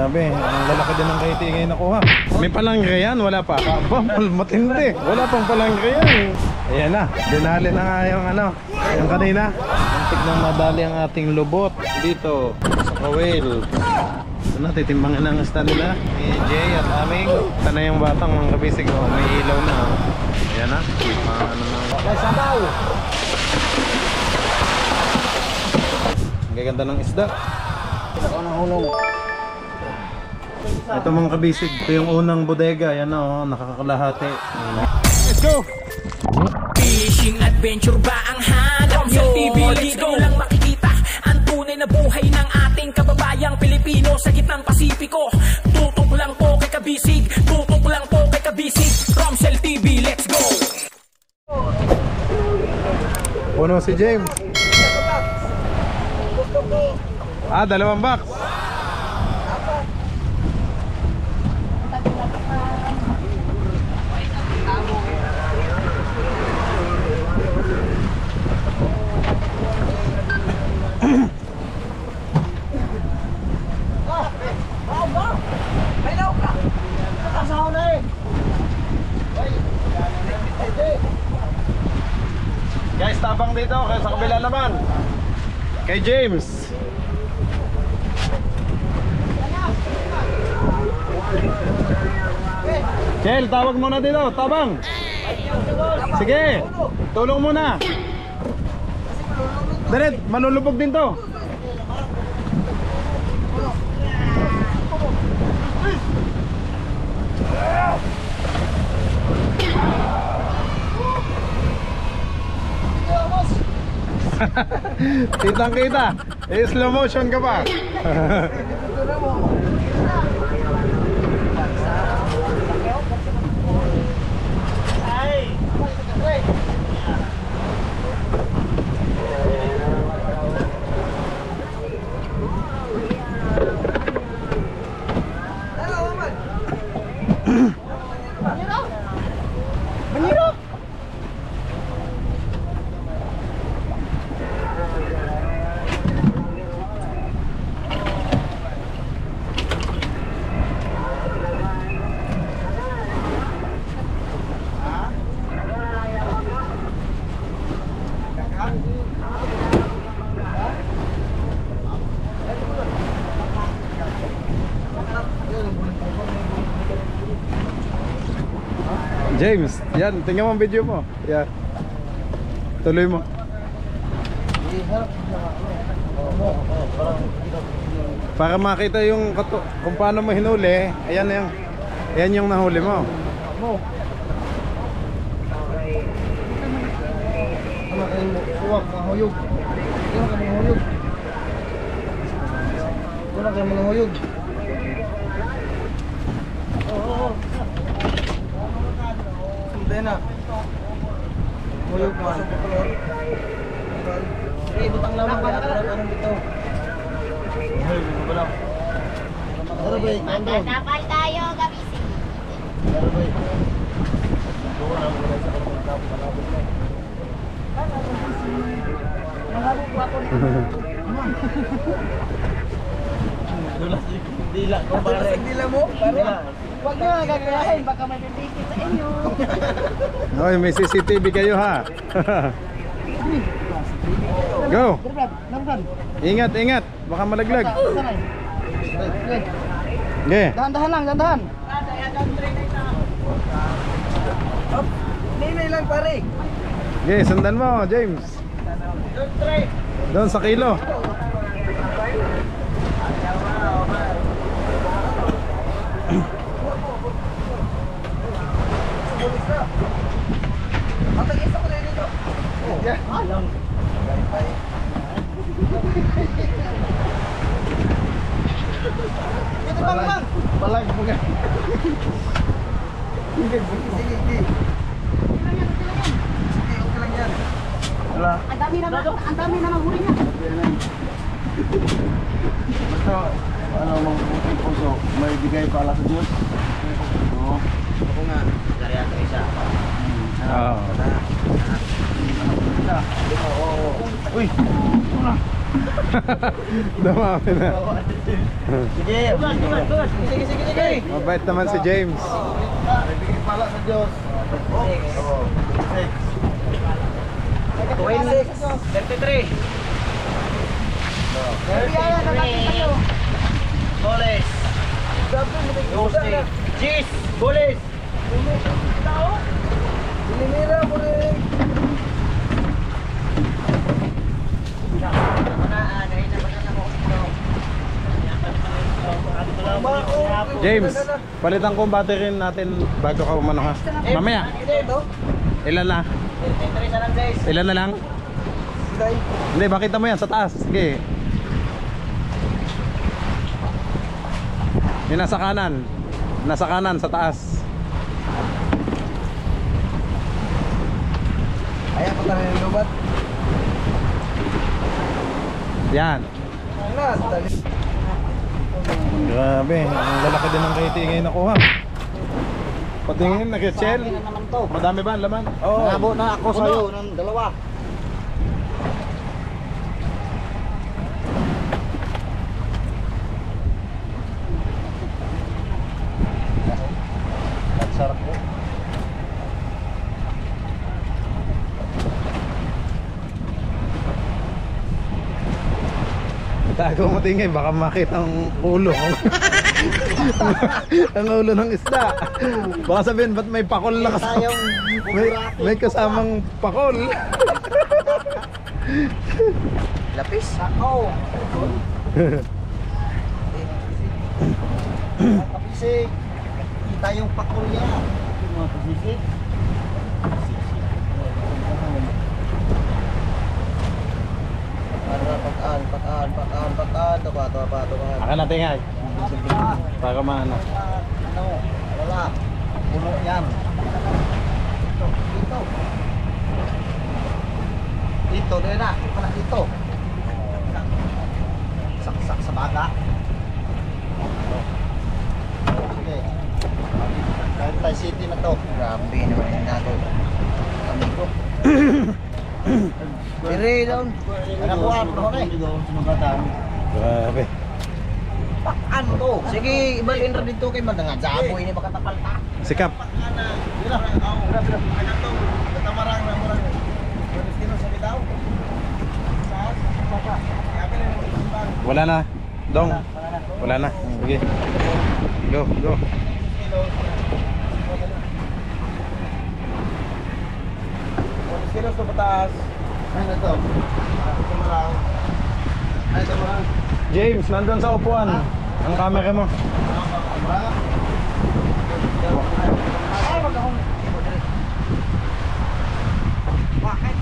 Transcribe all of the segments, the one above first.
Grabe, ang lalaki din ng kaiti ngayon nakuha. May palangre yan, wala pa. Matindi, wala pang palangre yan. Ayan na, dinali na nga yung ano, yung kanina. Antik nang nadali ang ating lubot dito sa Kawil. Ito na, titimbangin ang ista nila ni Jay at aming. Ito na yung batang mga kabisig, oh, may ilaw na. Ayan na, ano na. Sabaw! Ang gaganda ng isda. Ako ng hulong. Ito mga kabisig, ito yung unang bodega. Yan na, oh, nakakalahati. Let's go! Fishing adventure ba ang hanap nyo? TV, let's go! Lang makikita ang tunay na buhay ng ating kababayang Pilipino sa gitnang Pasipiko. Tutok lang po kay kabisig, tutok lang po kay kabisig. Romsel TV, let's go! Puno si James. Ah, 2 box. Guys, tabang dito kaya sa kabila naman. Kay James. Chel, tawag muna dito, tabang. Sige, tulong muna. Diret, malulubog din to. Kitang kita, slow motion ka pa. James, yan, tingnan mo ang video mo. Yan. Tuloy mo. Para makita yung kung paano mo hinuli. Ayan yung nahuli mo. Na. Muyog man. Eh, butang lamang kaya ano dito. Wala. Darabay, nandun. Napal tayo, kabisi. Darabay. Dila ko pare. Dila mo? Pare. Huwag nyo gagayahin, baka may pipikit sa inyo. Hoy, may CCTV kayo ha. Go. Ingat, ingat. Baka malaglag. Okay. Dahan-dahan lang, dahan-dahan. Ninay lang pare. Okay, sundan mo, James. Doon sa kilo. Ito bang. Balag mo nga. Sige. Okay lang yan. Wala. Ang dami na huli niya. Basta, mga puso, may bigay pala sa Diyos. Oo. Ako nga, kaya ito isa. Oo. Oo. Uy! Dumami na. Sige. Sige. Mabait naman si James. May bigay pala sa Diyos. 33. Goles. Cheese. Goles. Dinimira mo rin. James, palitan ko ang battery natin bago ka umano ha. Mamaya. Ilan na? Ilan na lang? Hindi, bakita mo yan sa taas. Sige. Yung nasa kanan. Nasa kanan, sa taas. Ayan ko tayo yung lubat. Yan. Grabe, ang lalaki din ng KT ngayon nakuha. Patingin, nag-shell. Madami ba ang laman? Oo. Nabo na ako sa'yo ng dalawa. Sarap po. Tago mo tingin, baka makita ang ulo. Ang ulo ng isda. Baka sabihin, ba't may pakol na kasama? May kasamang pakol. Lapis? Oo. Kapisig. Kita yung pakul niya. Mga kapisig. Pakaan. Taba. Akan natin nga. Para maano. Ano? Wala. Puno yan. Dito din na. Pala dito. Saksak sa baga. Sige. Kahit city na to. Grabe naman yung nato. Amigo. Dire doon. Anak ko ano ko eh. Grabe. Pakan to. Sige, ibalin ra dito kay madanga jabo ini baka tapalta. Sikap. Wala na. Dong. Wala na. Sige. Go. Kilos to pataas. Ano to? Tumarang. Ay, tumarang. James, nandun sa upuan. Ang camera mo. Tumarang. Ay, magkakong. Bakit?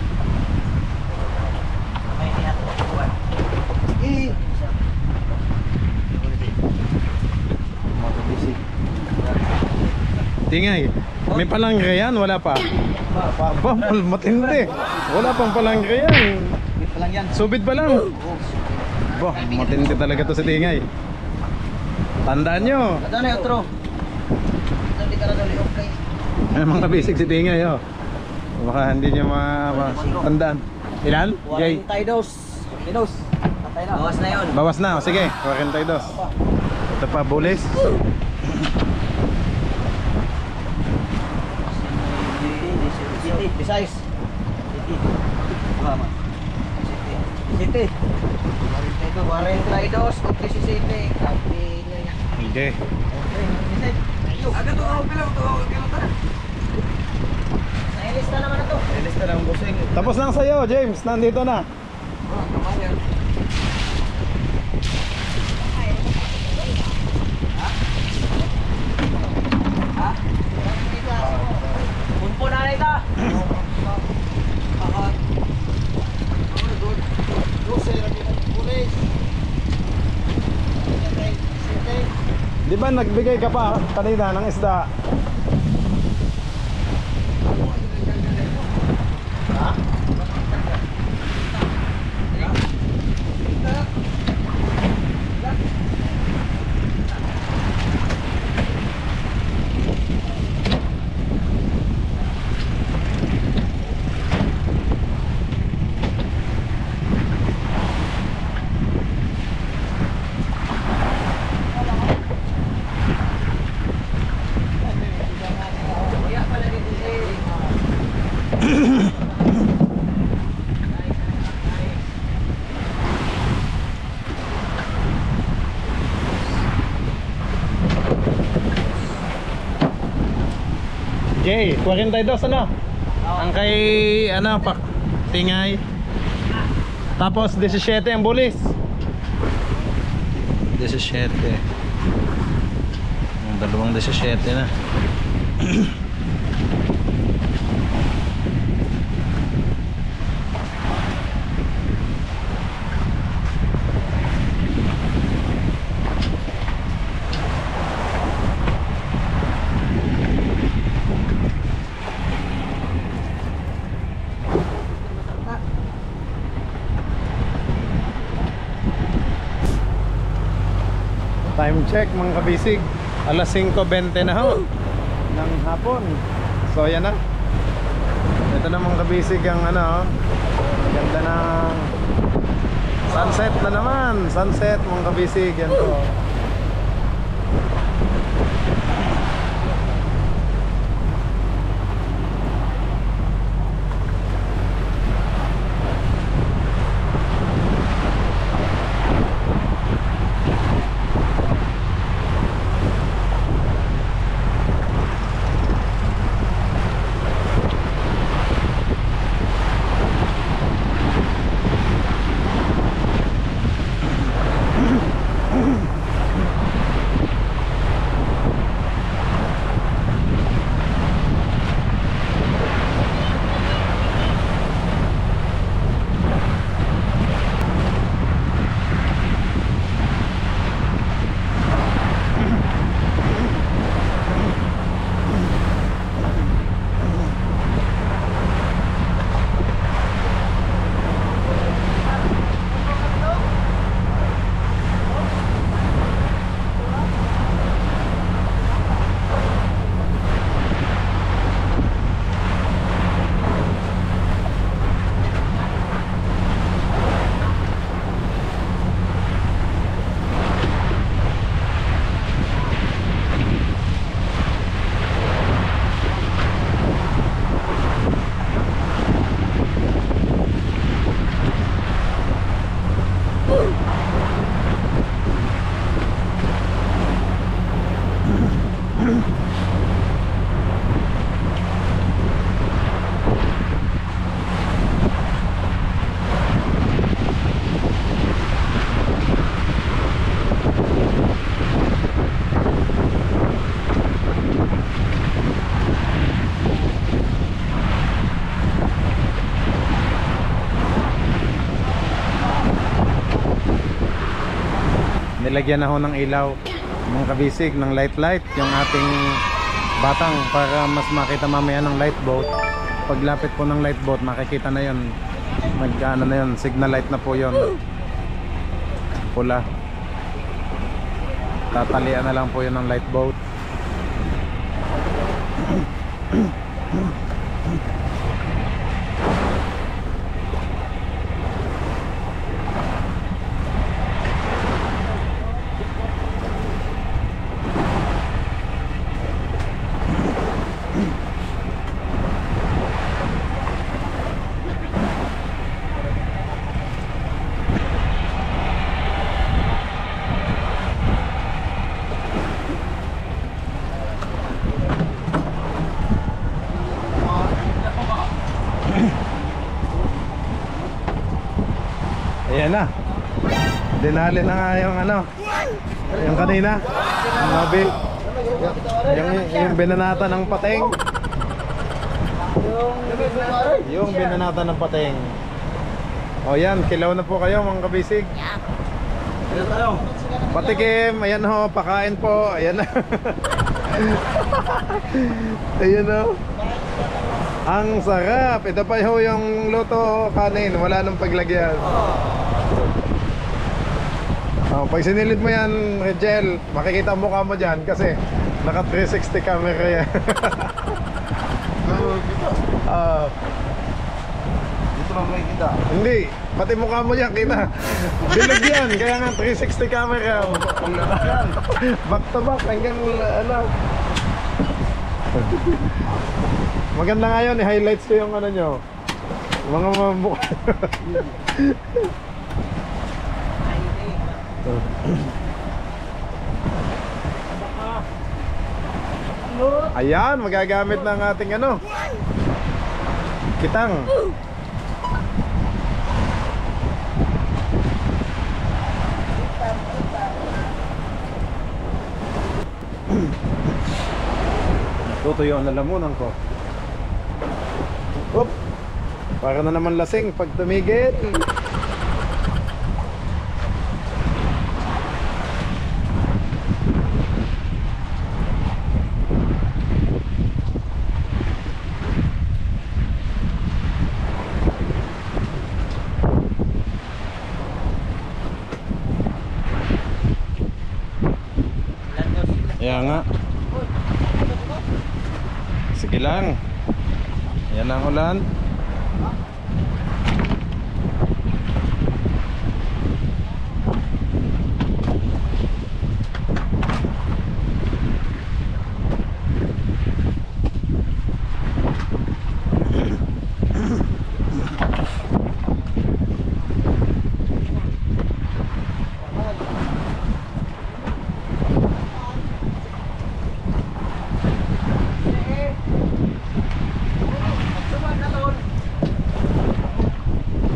May tinatuwa. Eh. Tingay. May palangre yan, wala pa. Aba, matindi. Wala pang palangre yan. Ito lang yan. Subid pa lang. Bah, matindi talaga to si Tingay. Tandaan nyo. Ano na yung outro? Hindi ka na dali, okay. May mga bisig si Tingay, oh. Baka hindi nyo tandaan. Ilan? Jay? 42. Minus. Bawas na yun. Bawas na, o sige, 42. Ito pa, bulis. Besides. City. 42 o 17. Kapi niya. Hindi. Agad to, bilang to. Nailista naman na to. Nailista lang busing. Tapos lang sa'yo, James. Nandito na. Punpo na rin ito. Di ba nagbigay ka pa kanina ng isda? Jay, 42 ano? Ang kay ano, pak tingay. Tapos 17 ang bulis. 17. Ang dalawang 17 na. Time check mga kabisig, alas 5:20 na ho ng hapon. So yan na. Ito na mga kabisig ang ano, ganda ng sunset na naman. Sunset mga kabisig, yan po. Nilagyan na ho ng ilaw mga kabisig, ng light yung ating batang para mas makita mamaya ng light boat. Paglapit po ng light boat makikita na yon, nagkaano na yon, signal light na po yon, pula. Tatalian na lang po yon ng light boat. Ayan na. Dinali na nga yung ano, yung kanina, yung nabi, yung binanata ng pateng. Yung binanata ng pateng. O yan, kilaw na po kayo mga kabisig. Patikim, ayan ho, pakain po. Ayan na. Ayan ho. Ang sarap. Ito pa ho yung luto kanin, wala nang paglagyan. Pag sinilid mo yan, Rigel, makikita ang mukha mo dyan kasi naka 360 camera yan. Dito lang makikita. Hindi, pati mukha mo dyan, kita. Bilog yan, kaya nga 360 camera. Back to back, hanggang ano. Maganda nga yun, i-highlights ko yung ano nyo, mga mukha. Look! Ayan, magagamit ng ating ano, kitang. Tutuyo ang lalamunan ko. Oop! Para na naman lasing pag tumigil. Kaya nga. Sige lang. Yan ang ulan.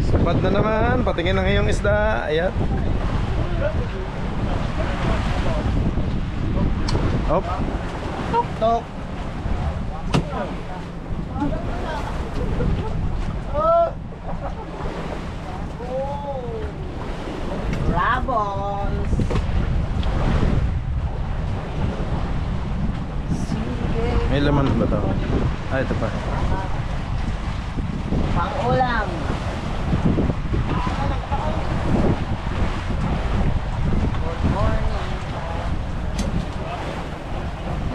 Sabad na naman, patingin na ngayong isda. Ayan. Hop. Tok tok. Rabons. May laman ba ito? Ah, ito pa. Pang-ulam. Good morning.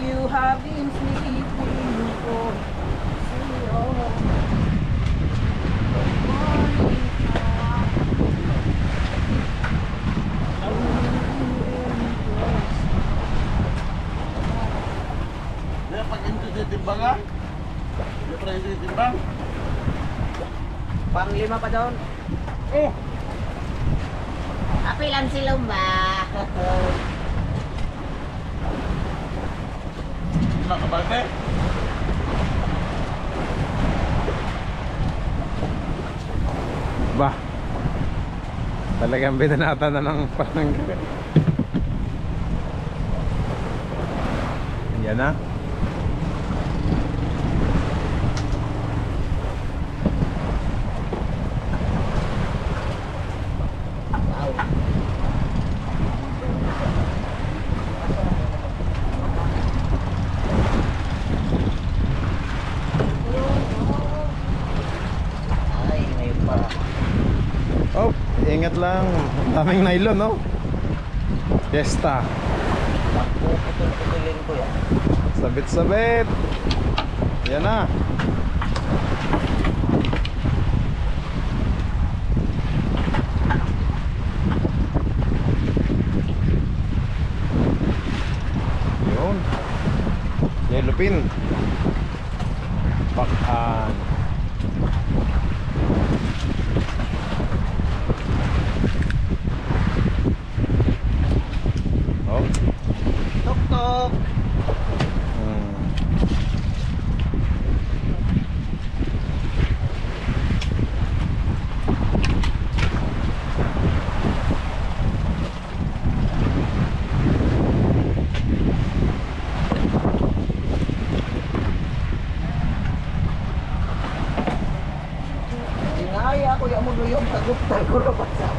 You have been sleeping for so long. Good morning. Pag ito titimbang ha? Hindi pa rin titimbang? Pang-lima pa doon. Oh! Apilan si Lumba. Nakabate? Ba. Talagang binanata na ng panangga. Yan na. Ay, may pa. Oh, ingat lang. Ang daming nylon, no? Fiesta. Puputol-putulin ko yan. Sabit-sabit. Yan na. Yun. Yellow pin. Bakan. Oh. Tok tok. Hmm. Dinaya ko yung muluyong taguptal ko ro pa sa.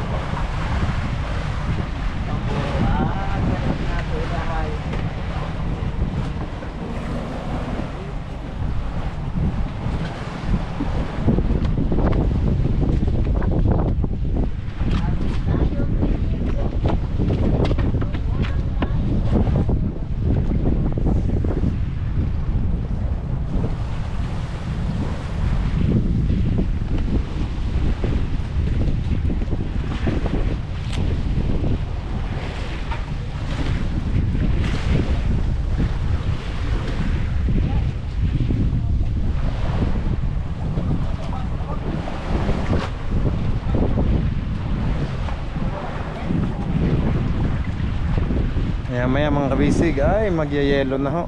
Maya maya mga kabisig ay magyayelo na ho.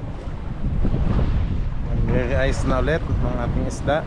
Re-ice na ulit ng ating isda.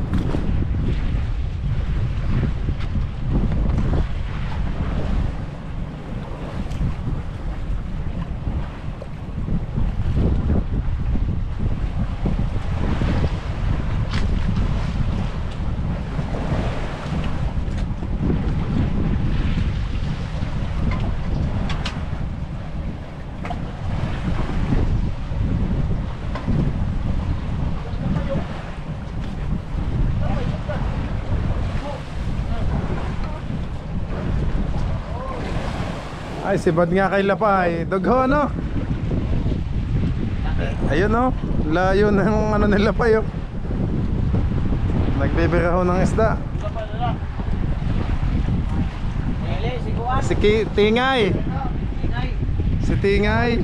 Ay, si Bad nga kay Lapay. Dugho, no? Ayun, no? Layo ng ano nila pa, yun. Nagbibira ho ng isda. Si Tingay. Si Tingay.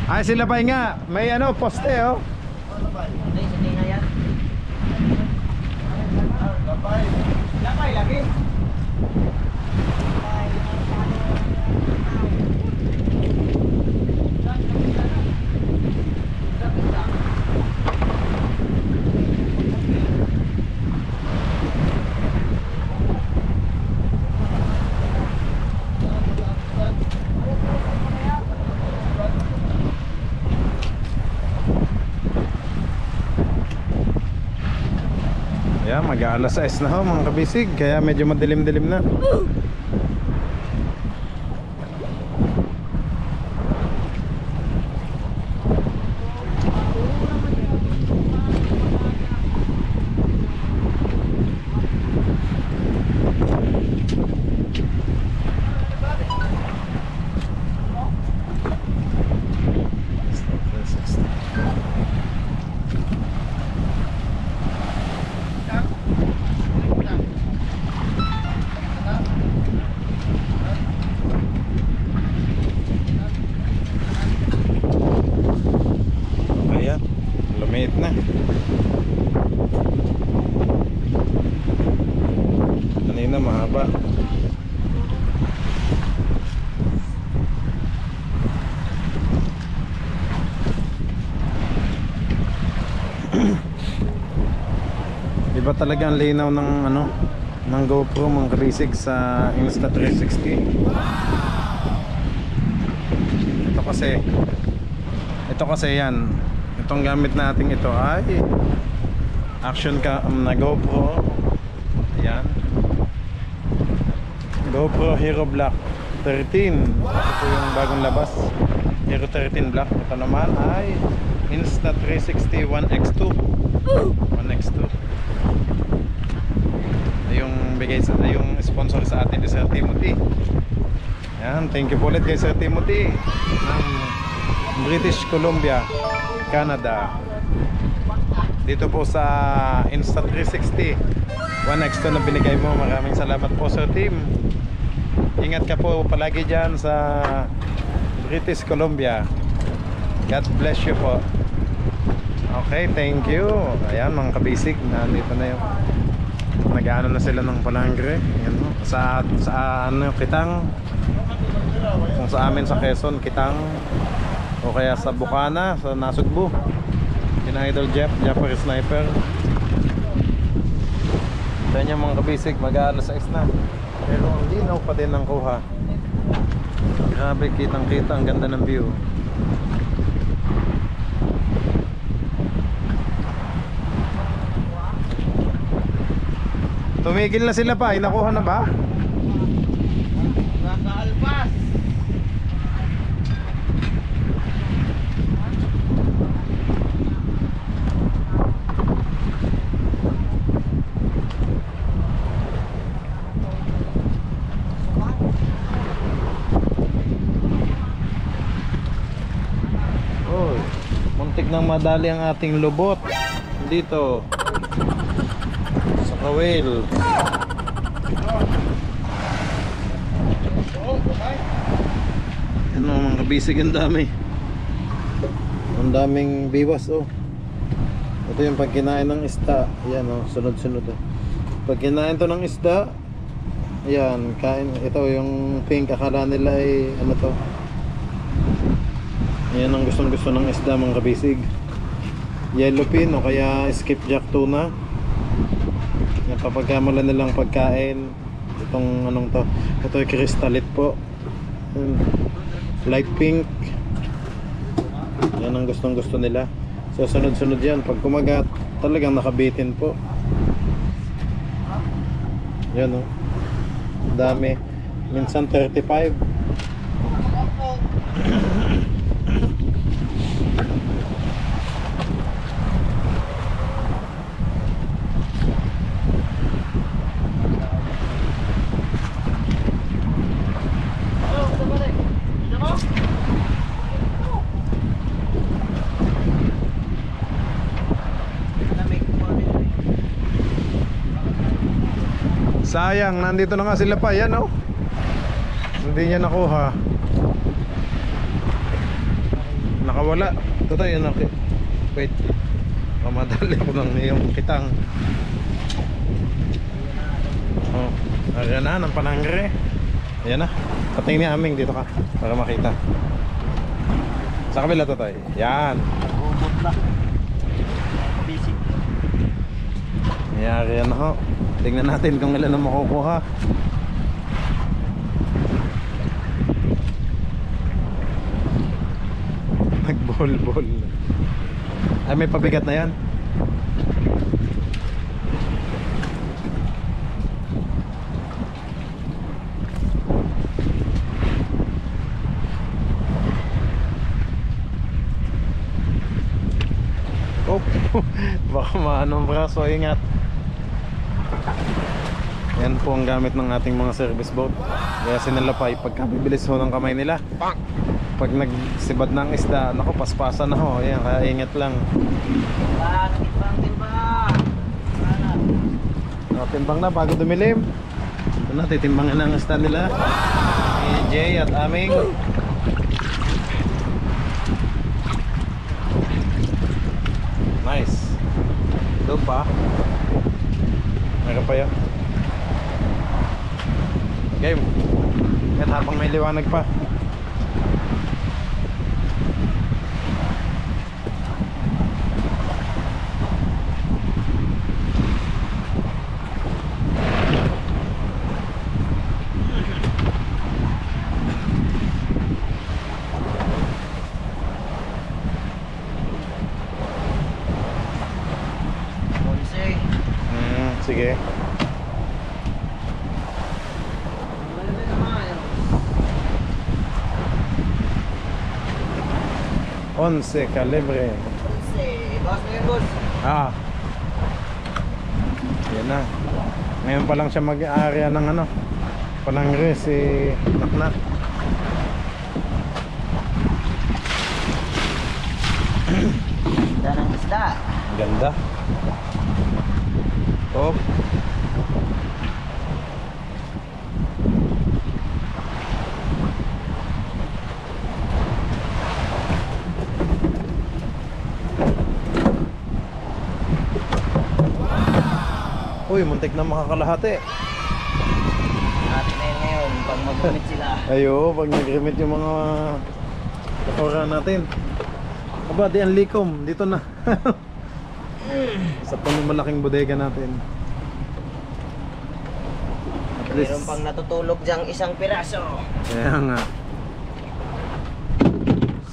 Ay, si Lapay nga. May ano, poste, oh. Lapay lagi. Ayan, mag-aalas 6 na ho mga kabisig. Kaya medyo madilim-dilim na. Ayan, lumit na. Kanina mahaba. Iba talaga ang linaw ng ano, ng GoPro mga kabisig sa Insta360. Ito kasi yan. Itong gamit natin ito ay action cam na GoPro. Ayan, GoPro Hero Black 13. Ito yung bagong labas, Hero 13 Black. Ito naman ay Insta360 1X2. 1X2. Yung bigay sa yung sponsor sa atin ni Sir Timothy. Ayan, thank you po ulit kay Sir Timothy ng British Columbia, Canada. Dito po sa Insta360 1X2 na binigay mo. Maraming salamat po Sir Tim. Ingat ka po palagi dyan sa British Columbia. God bless you po. Okay, thank you. Ayan mga kabisig, nandito na yung nag-ano na sila ng palangre. Ayan, no? Sa ano, Kitang. Kung sa amin sa Quezon, Kitang. O kaya sa Bukana, sa Nasugbu. Yung Idol Jeff, Jeffrey Sniper. Ito niya mga kabisig, mag-aalas 6 na. Pero linaw pa din ang kuha. Grabe, kitang kita, ang ganda ng view. Tumigil na sila pa, nakuha na ba? Nakaalpas. Oh, muntik nang madali ang ating lubot dito sa Kawil. Ano mga kabisig, ang dami. Ang daming biwas, oh. Ito yung pag kinain ng isda. Ayan, oh, sunod-sunod, oh. Pag kinain to ng isda, ayan, kain. Ito yung pink, akala nila ay ano to. Yan ang gustong gusto ng isda mga kabisig. Yellowfin o kaya skipjack tuna. Napapagkamala nilang pagkain. Itong anong to, ito ay crystalite po. Light pink. Yan ang gustong gusto nila. So sunod-sunod yan. Pag kumagat, talagang nakabitin po. Yan o, dami. Minsan 35. Sayang, nandito na nga sila pa. Yan oh, hindi niya nakuha. Nakawala. Ito tayo, okay. Wait, kamadali ko lang yung kitang. Oh, ayan na, ng panangre. Ayan na, patingin ni Aming dito ka para makita. Sa kabila to tayo. Yan. Ubot na. Basic. Nangyari yan ho. Tingnan natin kung ilan ang makukuha. Nagbol-bol. Ay, may pabigat na yan. Oh, baka maano ang braso, ingat. Yan po ang gamit ng ating mga service boat. Kaya sinalapay pagka bibilis ho ng kamay nila. Pag nagsibad ng isda, naku, paspasan na ho. Ayan, kaya ingat lang. Timbang na bago dumilim. Ito na, titimbangin ang isda nila ni Jay at Aming. Nice. Doon pa. Meron pa yan. Game. Yan habang may liwanag pa. Sige. Once calibre. Boss na yun, boss. Ah. Yan na. Ngayon pa lang siya mag-area ng ano, panangre si Naknak. Ganda ng isda. Ganda. Oh. Uy, muntik na makakalahati. Natin na yun ngayon pag mag-remit sila. Ayo, pag nag-remit yung mga kapora natin. Aba, di ang likom. Dito na. Sa malaking bodega natin. At least, Meron pang natutulog diyang isang piraso. kaya nga.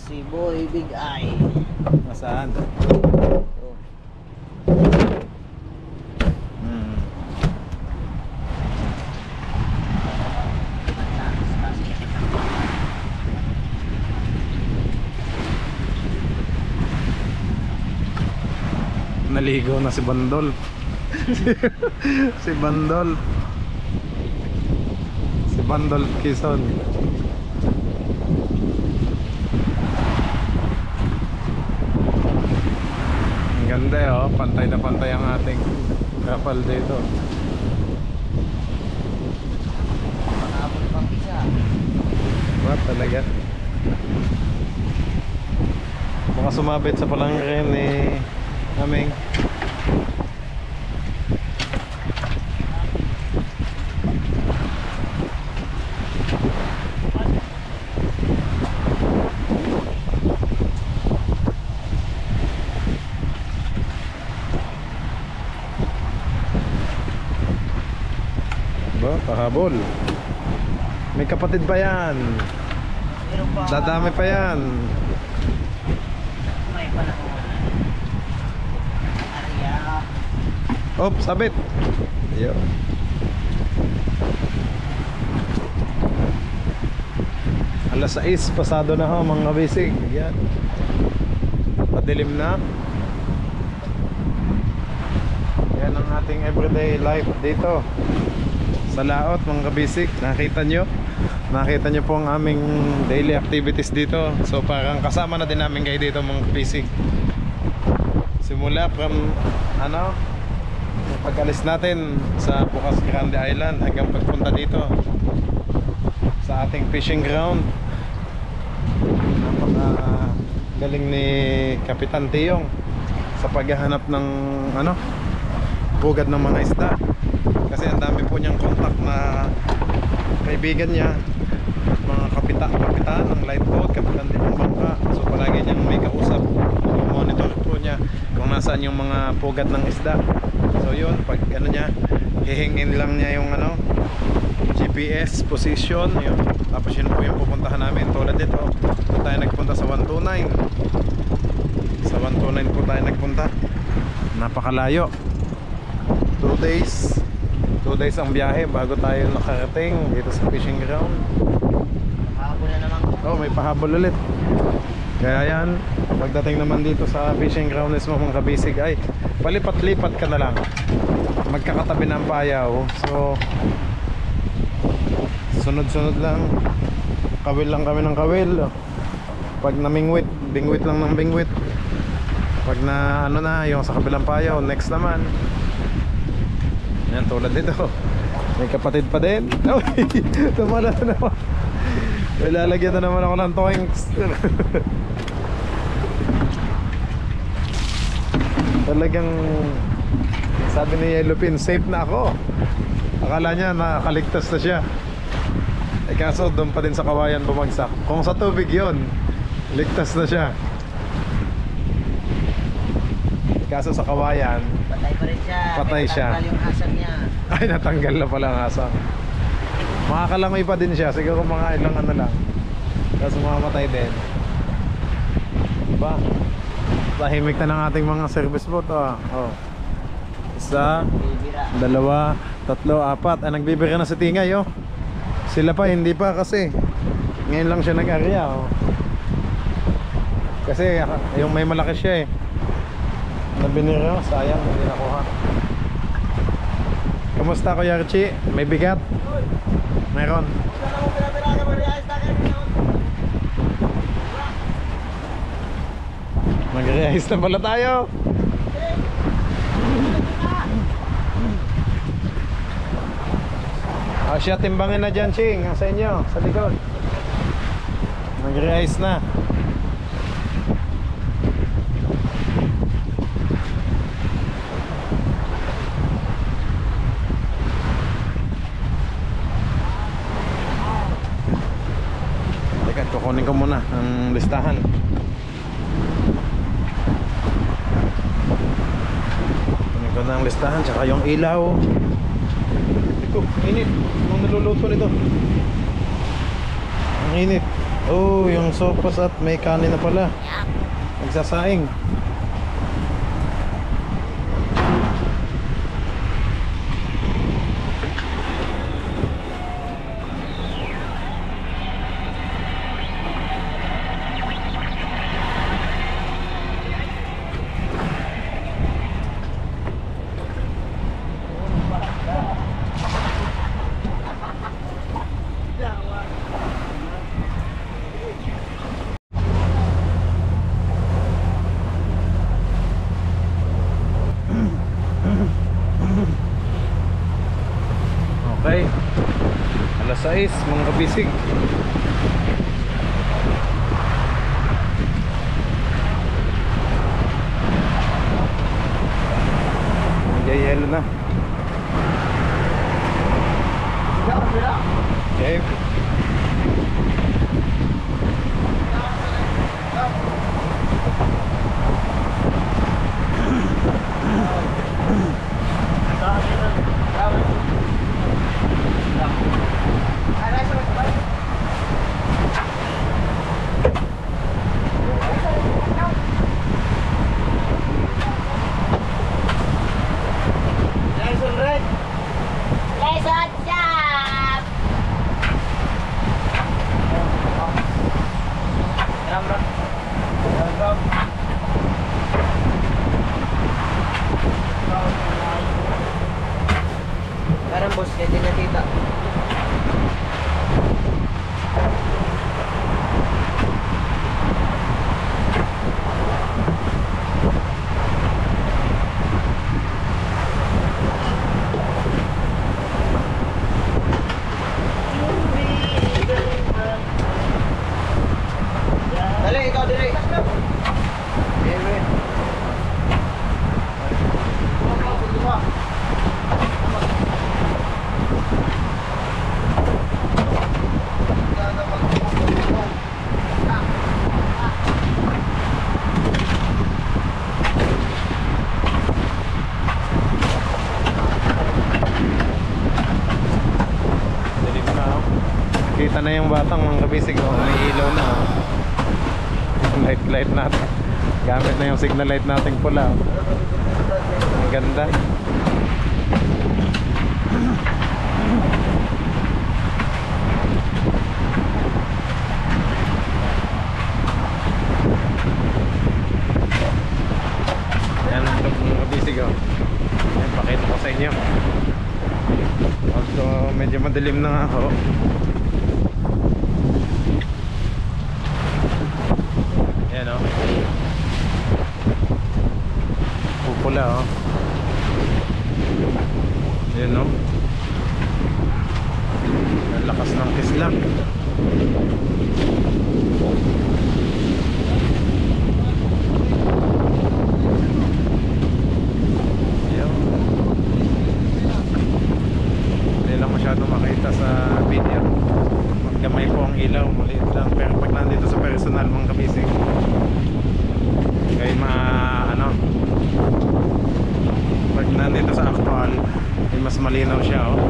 Si Boy Big Eye. Nasaan? Naligo na si Bandol. Si Bandol. Si Bandol Quezon. Ang ganda oh, pantay na pantay ang ating kapal dito. Panabot pang isa. What talaga? Baka sumabit sa palangre ni Aming. Pahabol. May kapatid pa yan. Dadami pa yan. May panahon. Arya. Oh, sabit. Yo. Alas 6 pasado na ho mga bisig. Yan. Padilim na. Yan ang ating everyday life dito sa Laot mga kabisig. Nakita nyo po ang aming daily activities dito. So parang kasama na din namin kayo dito mga kabisig. Simula from pag-alis natin sa Bukas Grande Island hanggang pagpunta dito sa ating fishing ground. Napaka galing ni Kapitan Tiyong sa paghahanap ng pugad ng mga isda, kasi ang dami po niyang contact na kaibigan niya, mga kapitan ng light boat, kapitan din ng bangka. So palagi niyang may kausap, monitor po niya kung nasaan yung mga pugad ng isda. So yun, pag niya, hihingin lang niya yung GPS position yun. Tapos yun po yung pupuntahan namin. Tulad dito, doon tayo nagpunta sa 129. Sa 129 po tayo nagpunta. Napakalayo. 2 days ang biyahe bago tayo nakarating dito sa fishing ground. Pahabol na naman. Oh, may pahabol ulit. Kaya yan, pagdating naman dito sa fishing ground is mga kabisig, ay palipat-lipat ka na lang. Magkakatabi ng payaw. So sunod-sunod lang. Kawil lang kami ng kawil. Pag namingwit, bingwit lang ng bingwit. Pag na yung sa kabilang payaw, next naman. Yan, tulad dito. May kapatid pa din. Uy, tumala na naman. May lalagyan na naman ako ng toings. Talagang sabi ni Yellow Pin, safe na ako. Akala niya nakaligtas na siya. Kaso doon pa din sa kawayan bumagsak. Kung sa tubig yon, ligtas na siya. Kaso sa kawayan, Patay pa rin siya. Patay siya. Natanggal yung asam niya. ay natanggal na pala ang asang. Makakalangoy pa din siya. Siguro mga ilang lang. Kaso mamamatay din. Diba? Tahimik na ng ating mga service boat. Oh. Isa, Bibira. 2, 3, 4. Nagbibira na si Tingay. Sila pa hindi pa kasi ngayon lang siya nag-area. Kasi yung may malaki siya nabinira, sayang hindi nakuha. Kumusta Kuya Richie? May bigat? Meron. Mag-realize na pala tayo. Siya timbangin na dyan, Ching, sa inyo, sa likod. Mag-realize na. Teka, kukunin ko muna ang listahan. Kukunin ko na ang listahan, tsaka yung ilaw. Ito, init. Anong naluluto nito? Ang init. Oh, yung sopas at may kanin na pala. Nagsasaing. Okay, alas 6 mga kabisig. Nagyayelo na. Okay. batang mga kabisig, oh, may ilaw na. Light natin. Gamit na yung signal light nating pula. Ang ganda. Yan ang mga kabisig, oh. Yan, pakita ko sa inyo. Although medyo madilim na nga ako. Yan, oh. Pupula, oh. Yan, oh. Ang lakas ng kislap. Masyadong makita sa video. Magkamay po ang ilaw, maliit lang. Pero pag nandito sa personal mga kabisig, kaya pag nandito sa actual, ay mas malinaw siya, oh.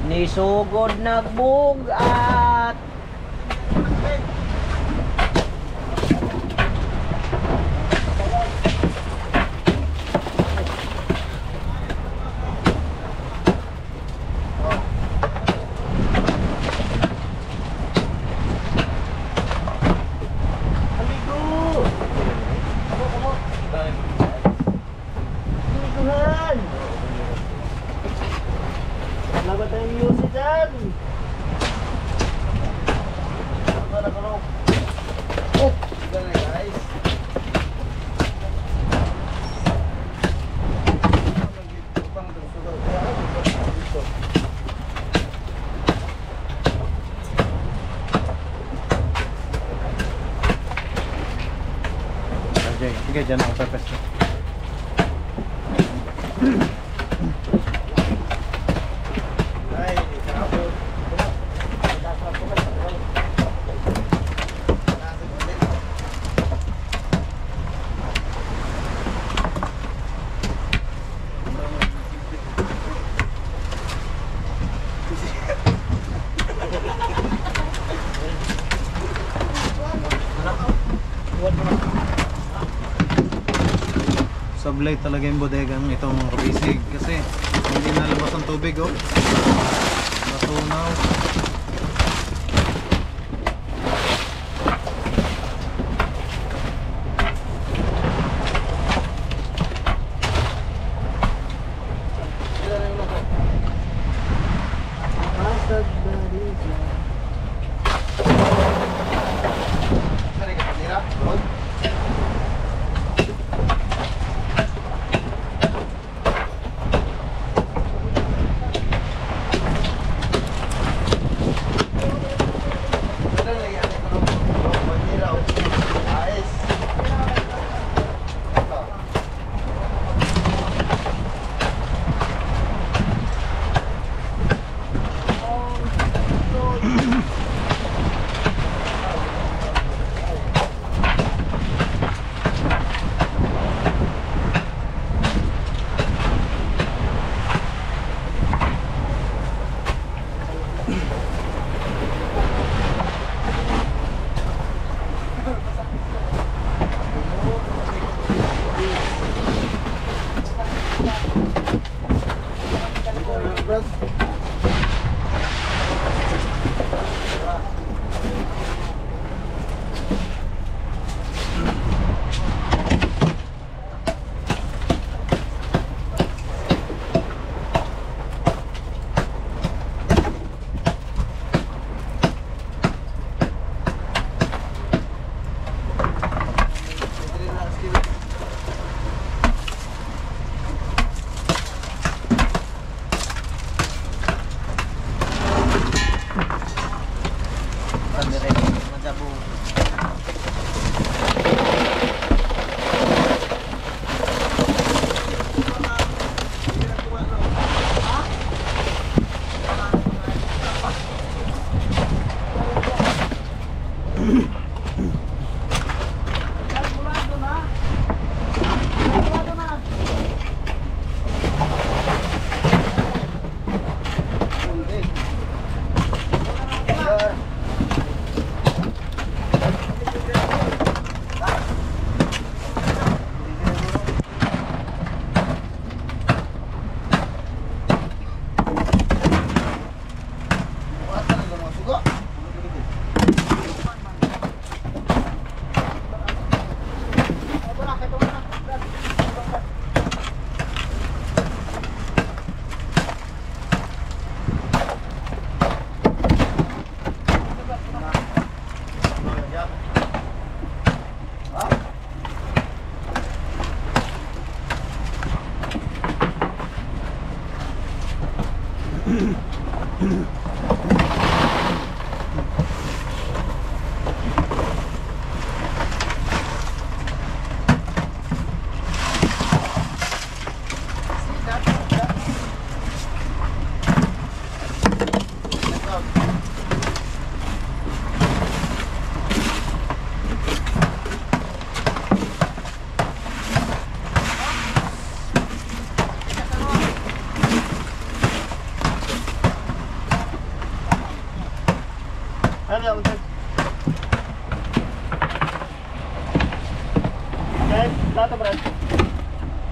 Nisugod nagbugat. Labat tayong music dyan. Oh, gana guys. Sige, dyan ako sa pesto. Sablay talaga yung bodegang itong mga kabisig kasi hindi nalabas ang tubig, oh. Natunaw.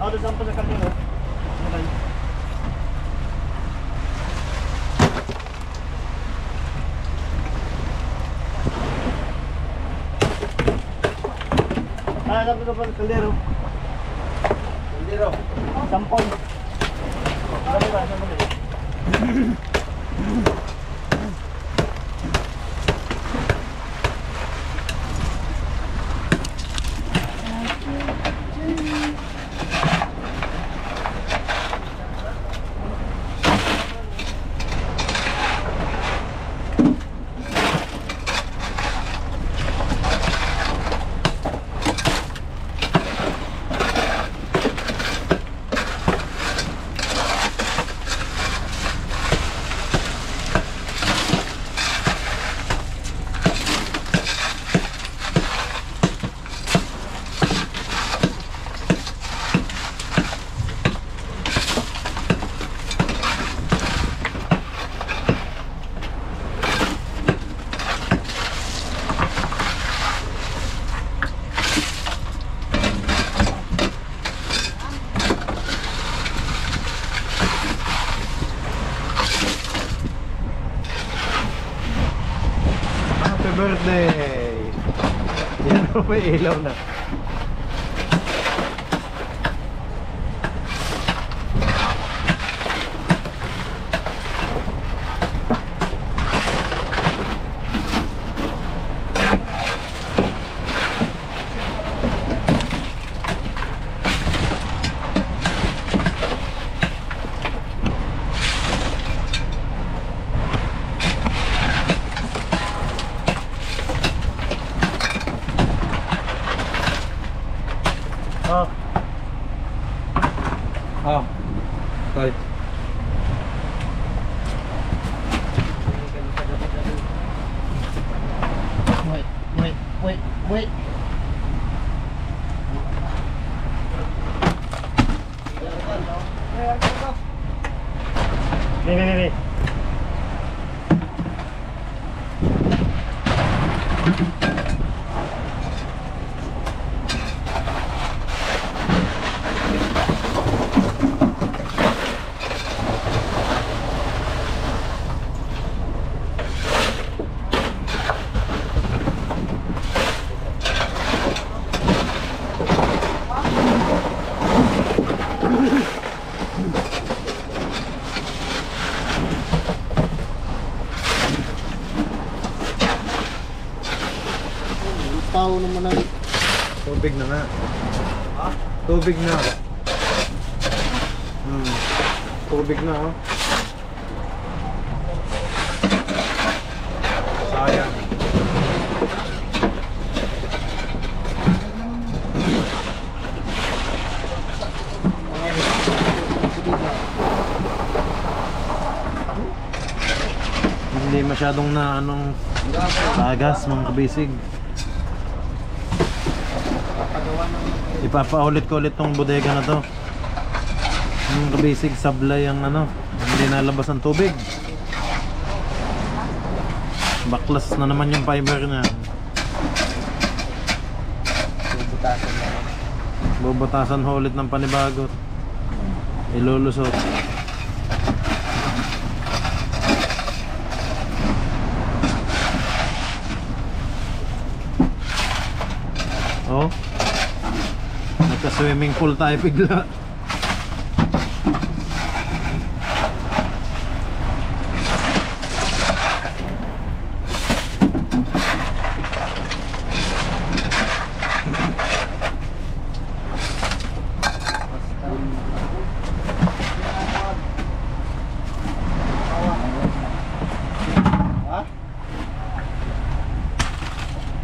Ako doon sa kaldero. Dapat ka pa kaldero. Kaldero. Sampol. Dapat ka, sampol. Happy birthday! Yan o, may ilaw na. Oh. Sorry. Wait. Nih. Tao naman na. Tubig na nga. Tubig na. Tubig na, oh. Sayang. Hindi masyadong na anong tagas mga kabisig. Ipapaulit ko ulit tong bodega na to. Yung kabisig sablay ang ano, hindi nalabas ang tubig. Baklas na naman yung fiber niya. Bubutasan ho ulit ng panibago. Ilulusot. Oh, nagka-swimming pool tayo bigla.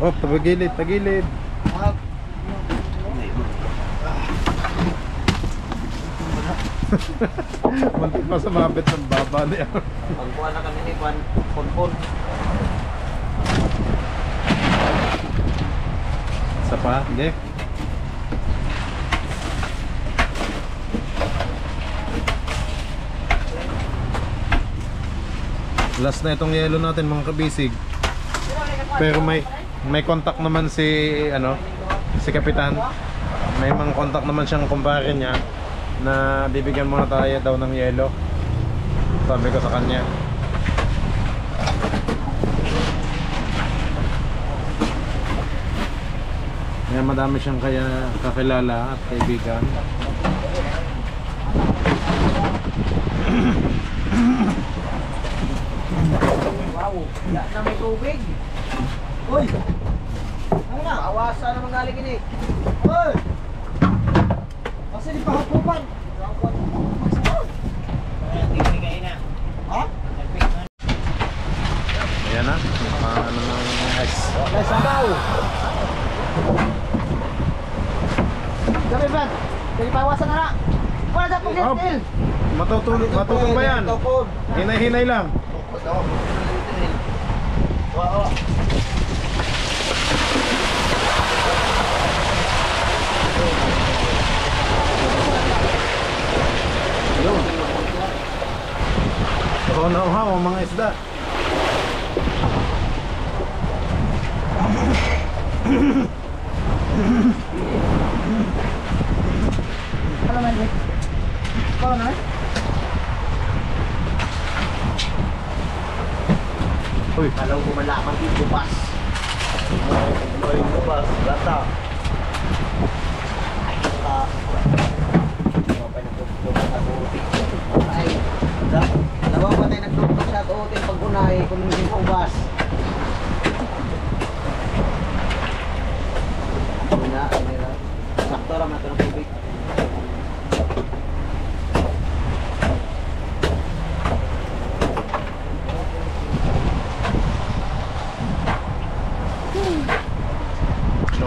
Oh, tagilid. Muntik pa sumabit ng baba niya. Pagkuha na kami ni Juan Ponpon. Isa pa? Hindi. Last na itong yelo natin mga kabisig. Pero may contact naman si si Kapitan. may mga contact naman siyang kumpare niya na bibigyan muna tayo daw ng yelo. Sabi ko sa kanya. Kaya madami siyang kakilala at kaibigan. Wow, yan na may tubig. Uy! Ano na? Awasan naman galing ini. Uy! Kasi di pa hapupan. Ha? Ayan na, ano ng ice. Guys, sabaw! Gabi, Brad. Jadi pawasan na na. Wala sa pag Oh, matutulog ba yan? Hinay-hinay lang. Oo. Yun. Oo na ang mga isda. Ano man eh? Paano na? Uy, Alam ko malaman din bukas. Ay, bukas. Lata. Ay, lata. Ay, dalawa pa tayo nagtutok sa atin pag unay kung hindi ko ubas. Sakto raman ito ng tubig.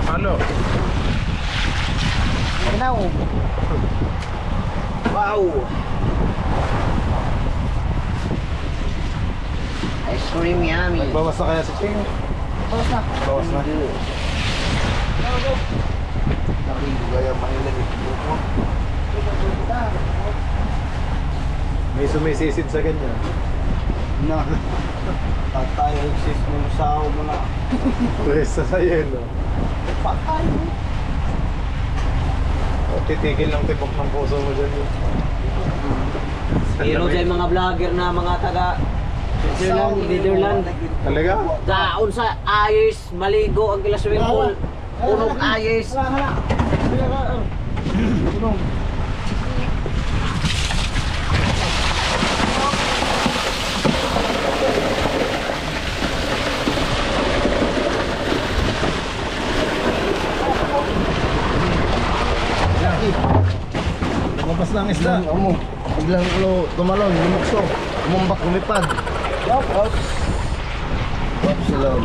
halo. Ginaw. Wow. Ice cream yummy. Nagbawas na kaya si Ching? Bawas na. Bawas na. Gaya mahilig ito. May sumisisid sa ganyan. Na. Tatay exist ng sao mo na. Presa sa yelo. Patay mo. O, titigil lang tibok ng puso mo dyan. Meron dyan mga vlogger na mga taga Netherlands. Talaga? Daon sa ayos, maligo ang kila swimming pool. Punog ayos. Lumabas lang isda. Amo. Biglang tumalon, lumukso. Umumbak, lumipad. Oops. Salam.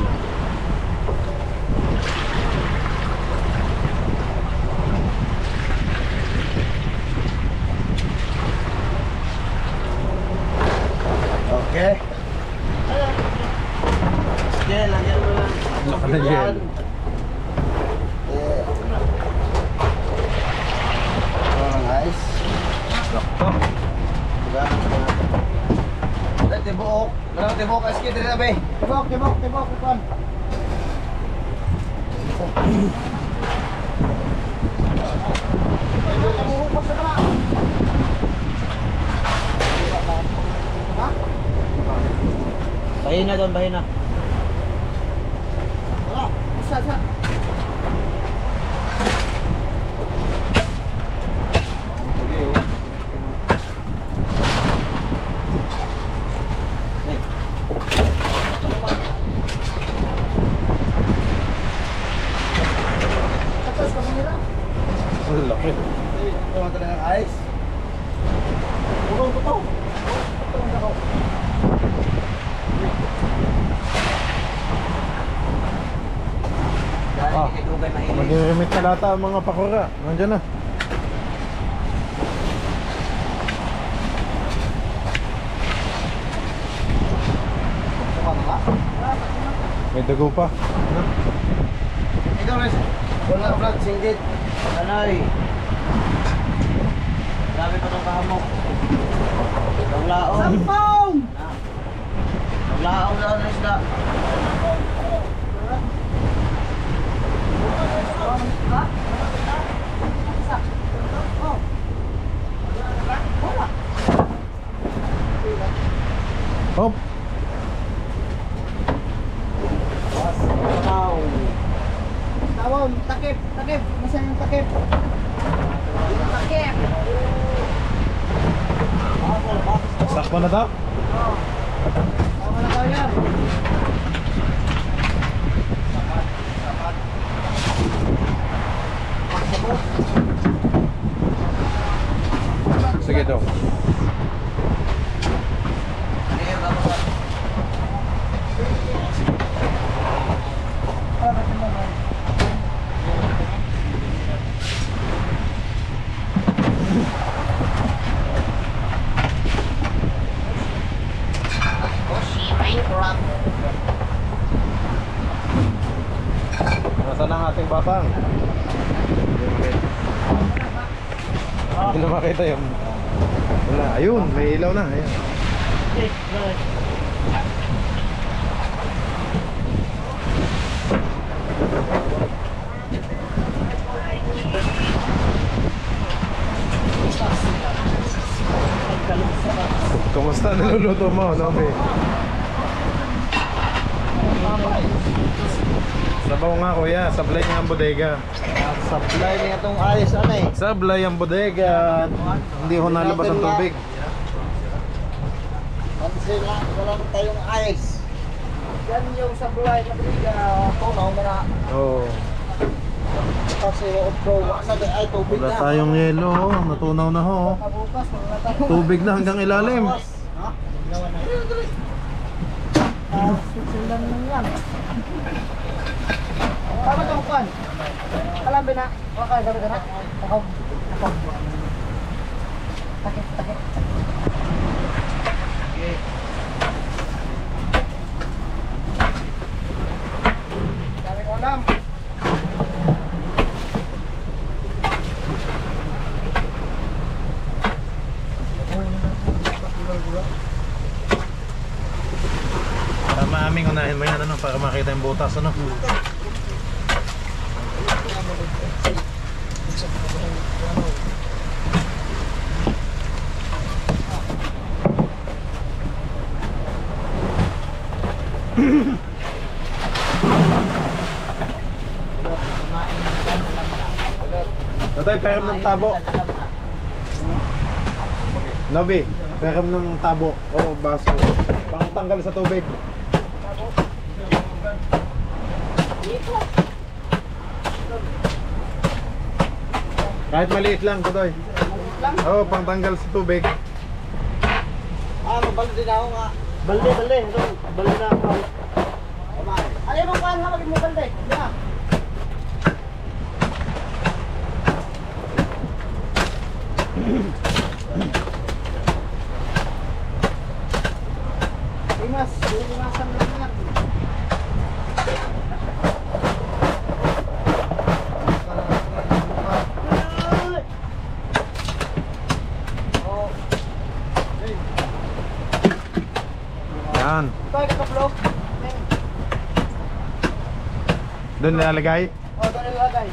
Okay. Sige, lagyan mo lang. Laka na yan. Nice. Sakto. Diba? Tibok. Ano tibok? Eski, dito na ba? Tibok. Ipan. Bahin na doon, bahin na. Sa. Ang laki. Ito talaga ng ice. Ito. Ah, mag-remit na lata ang mga pakura. Nandiyan na. May dago pa. Ikaw, Res. Wala vlog, singgit. Anoy. Dami pa ng kahamok. Paglaong. Sampong! Paglaong daw ng isda. Yung takip. Nasaan yung takip? Yung takip. Sakto na daw? Tama na tayo yan. Sige daw. Nasaan ang ating batang? Hindi na makita yun. Wala. Ayun, may ilaw na. Ayun. Kumusta niluluto mo, Nobe? Sabaw nga kuya, sablay nga ang bodega. Supply niya itong ayos ano eh. Sablay ang bodega. Hindi ho nalabas ang tubig. Kasi wala na tayong ayos. Yan yung supply na biga. Tunaw mo na. Oo. Kasi sabi ay tubig Wala na. tayong yelo, ho. Natunaw na ho. Kabukas, wala tayong Tubig na hanggang ilalim. Susulan mo yan. Tama ito kukuhan. Alam ba na? Wakay gabi ka na? Ako. Takip. Dami ko alam. Para maaming unahin mo yan, ano, para makita yung butas, ano. Tatay, peram ng tabo. Nobi, peram ng tabo. Oo, baso. Pangtanggal sa tubig. Kahit maliit lang, Kudoy. Oo, pangtanggal sa tubig. Mabalde na ako nga. Balde. Balde na ako. Ano yung kuhan ha? Maging mo balde. Diba? Imasan lang yan. Yan. Ito ay kataplog. Doon nilalagay. O, ito nilagay.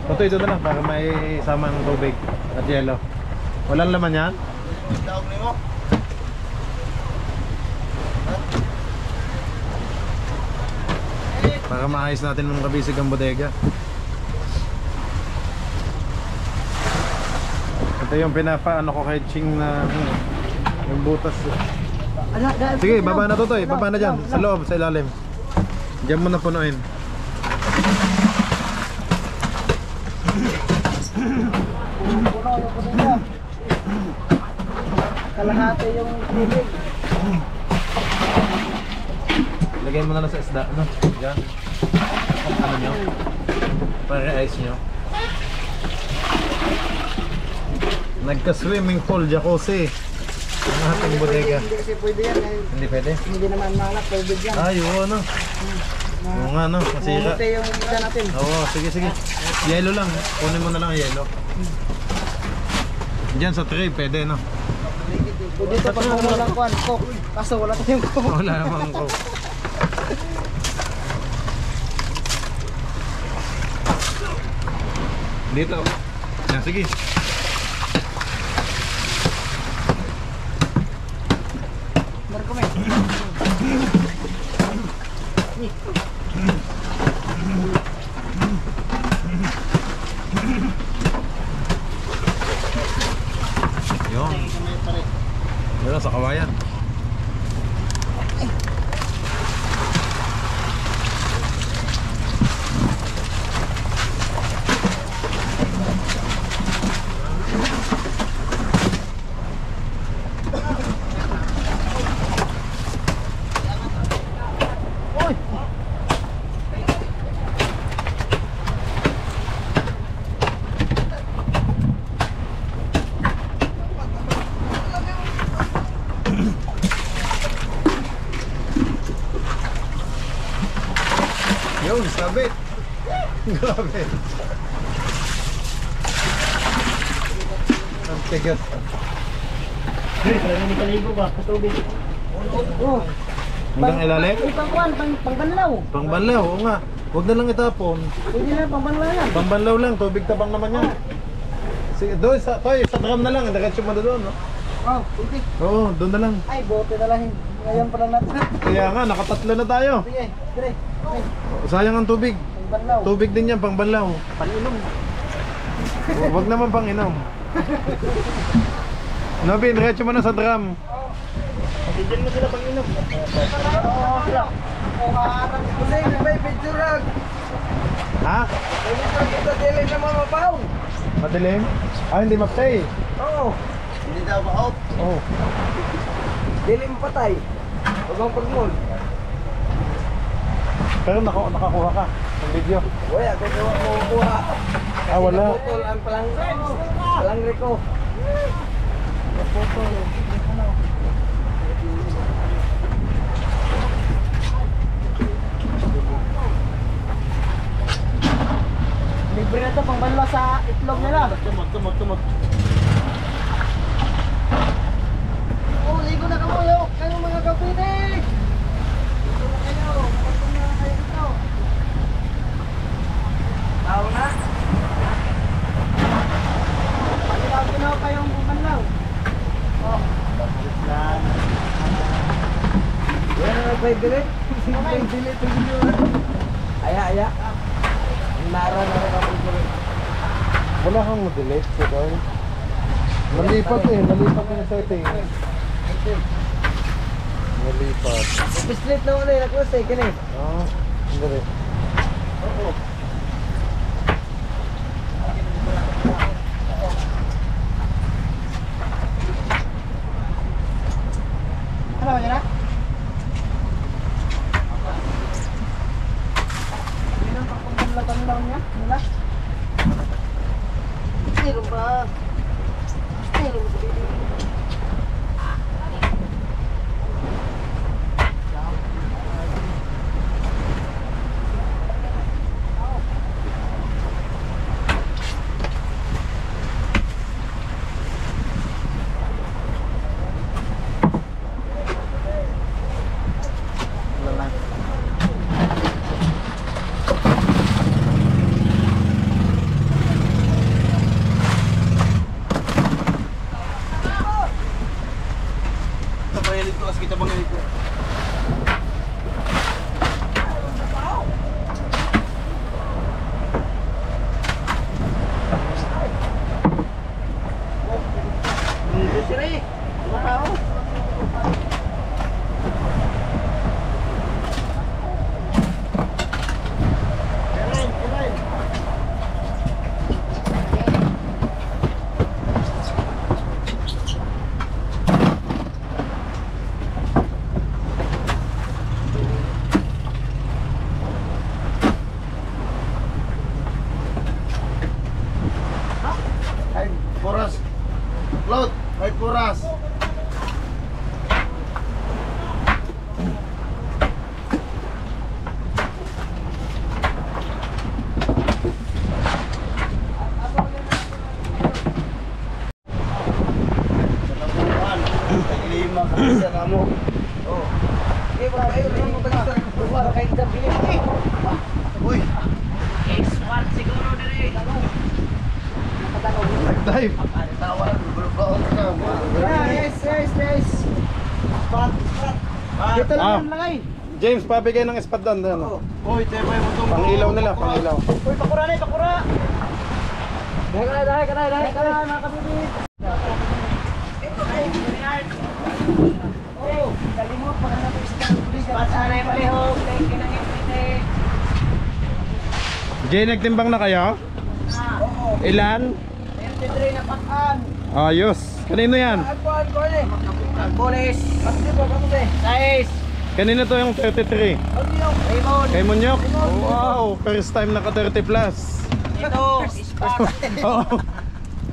Tutoy, doon na lang para may sama ng tubig at yelo. Walang laman yan? Tawag ni mo. Para maayos natin ng kabisig ang bodega. Ito yung pinapaano ko kay Ching na yung butas. Sige, baba na Tutoy, baba na dyan. Sa loob, sa ilalim. Diyan mo na punuin. Puno yung puno niya. Kalahati yung tubig. Lagay mo na lang sa isda, ano? Diyan. Ano nyo? Para ice nyo. Nagka-swimming pool, jacuzzi. Ang ating bodega. Hindi kasi pwede yan. Hindi pwede? Hindi naman malak tubig yan. Ay, oo, ano? Oo nga, no? Masira. Mamuti yung isa natin. Oo, sige. Yelo lang. Kunin mo na lang ang yelo. Diyan sa tray, pwede, no? Pwede ito pag walang kuhan. Coke. Kaso wala tayong coke. Wala namang ko. Dito. Yan, sige. Meron kami. Yun, sabit. Grabe. Ang tigat. Oh. Hanggang ilalim? Pangkuan, pangbanlaw. Pangbanlaw, oo nga. Huwag na lang itapon. Pwede na, pangbanlaw yan. Pangbanlaw lang, tubig tabang naman yan. Sige, doon sa drum na lang, diretso mo na doon, no? Oh, pwede. Oo, doon na lang. Ay, bote na lang. Ngayon pa lang natin. Kaya nga, nakatatlo na tayo. Sige, dire. Ay, Sayang ang tubig. pangbanlaw. Tubig din yan, pangbanlaw. Paninom. Huwag naman pang inom. Nobin, diretso mo na sa drum. Bigyan mo sila panginom. Oo, sila. Oo, harap ko na yun. May picture. Ha? May picture kita dili na mamabaw. Madilim? Ah, hindi maptay. Oo. Hindi daw ba out? Oo. Dili mapatay. Huwag mong pagmul. Pero nakakuha ka ng video. Wala, gagawa mo kuha. Ah, wala. Naputol ang palangre ko. Naputol. Libre na ito, pangbanla sa itlog nila. Tumot. Oh, ligo na kayo. Kayo mga kapite. Ligo na kayo. Kapag na kayo dito. Tao na. Pagkinaw kayong pangbanlaw. Oh. Yan ang nagpay-dilit. Nagpay-dilit. Aya. Nara na rin ako dito. Wala kang delete, Sudoy. Malipat yung setting. Malipat. Bislit na ulit, nag-usay ka na eh. Ah, hindi. Oo. Ano ba yan? Hindi nang pagpagpaglatan lang niya, nila. Meron ba? Meron ba? Kita bang itu? Dito sila eh. Mga tao. Kirain. Ay, Puras. Load. Ay, Puras. Lima kasi sa kamo. Oh. Eh, wala kayo. Hindi mo ba wala kayo sa bilis eh. Uy, X1 siguro dire. Dive. tawa lang. Gulog-gulog ka. Yes. Spot. Dito lang Ah. yung lagay. James, pabigay ng spot doon. Uy, tepay mo itong... Pangilaw nila, pangilaw. Uy, pakura. Dahay ka na, mga kabibit. Oh, kalimot pa na natin sa pulis. Pasanay palihog, thank you ng everything. Jay, nagtimbang na kayo? Ilan? 33 na pakan. Ayos. Kanino yan? Agpuan ko ni. Bolis, Kasi ba kamo de? size, Kanino to yung 33? Raymond, Kay Munyok? Wow, first time naka 30 plus. ito, ispat. Oo.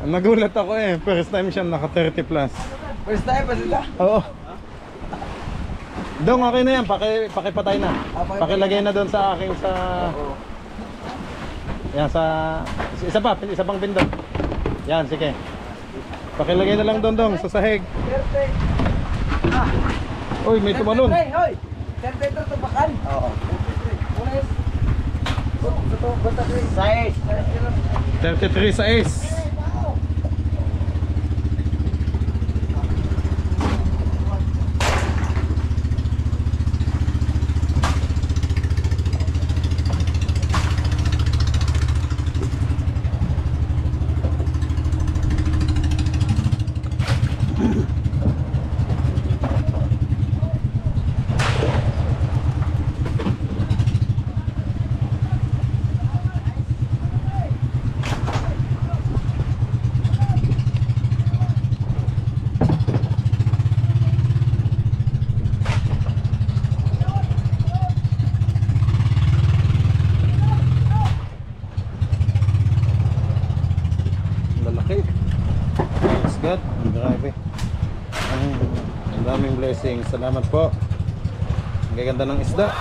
Nagulat ako eh. First time siya naka 30 plus. First time pa sila. Oo. Dong, okay na yan. Pakipatay na. Pakilagay na doon sa aking sa... Yan, sa... Isa pang pindot. Yan, sige. Pakilagay na lang doon, Dong, sa sahig. Uy, may tumalon. Hoy! Serpeto to bakan. Oo. Size. 33 size. Lalaki. That's good. Grabe. Ang daming blessings. Salamat po. Ang gaganda ng isda.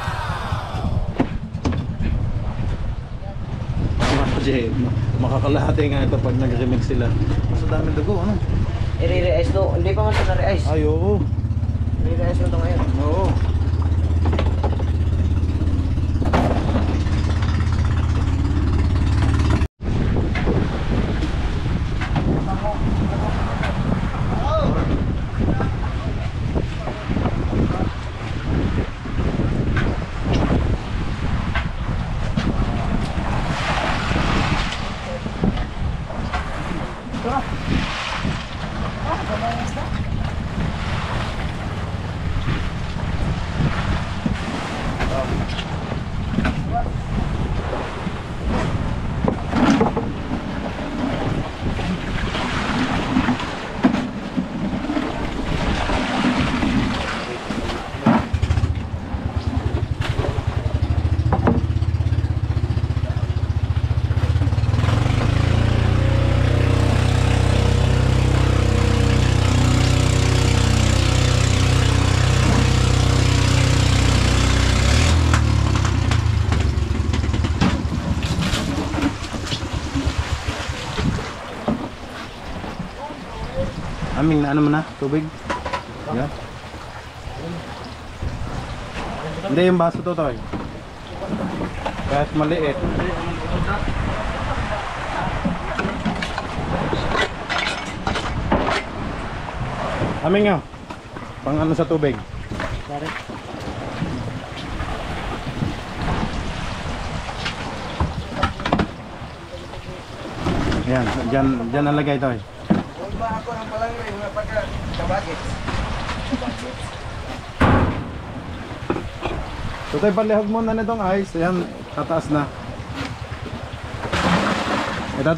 Makakalahati nga ito pag nag-remix sila. Mas daming dugo, ano? I-re-reis to. Hindi pa man ito na-reis. Ay, oo. I-re-reis mo ito ngayon. Oo. Aming na ano mo na? Tubig? Yan. Hindi yung baso to toy. Kahit maliit. Aming nga. Pang ano sa tubig? Sorry. Yan. Diyan nalagay toy. Ba ako ng palangre, mga pagka-kabagit. Tutoy, palihog mo na nitong ice. Ayan, tataas na. Ito,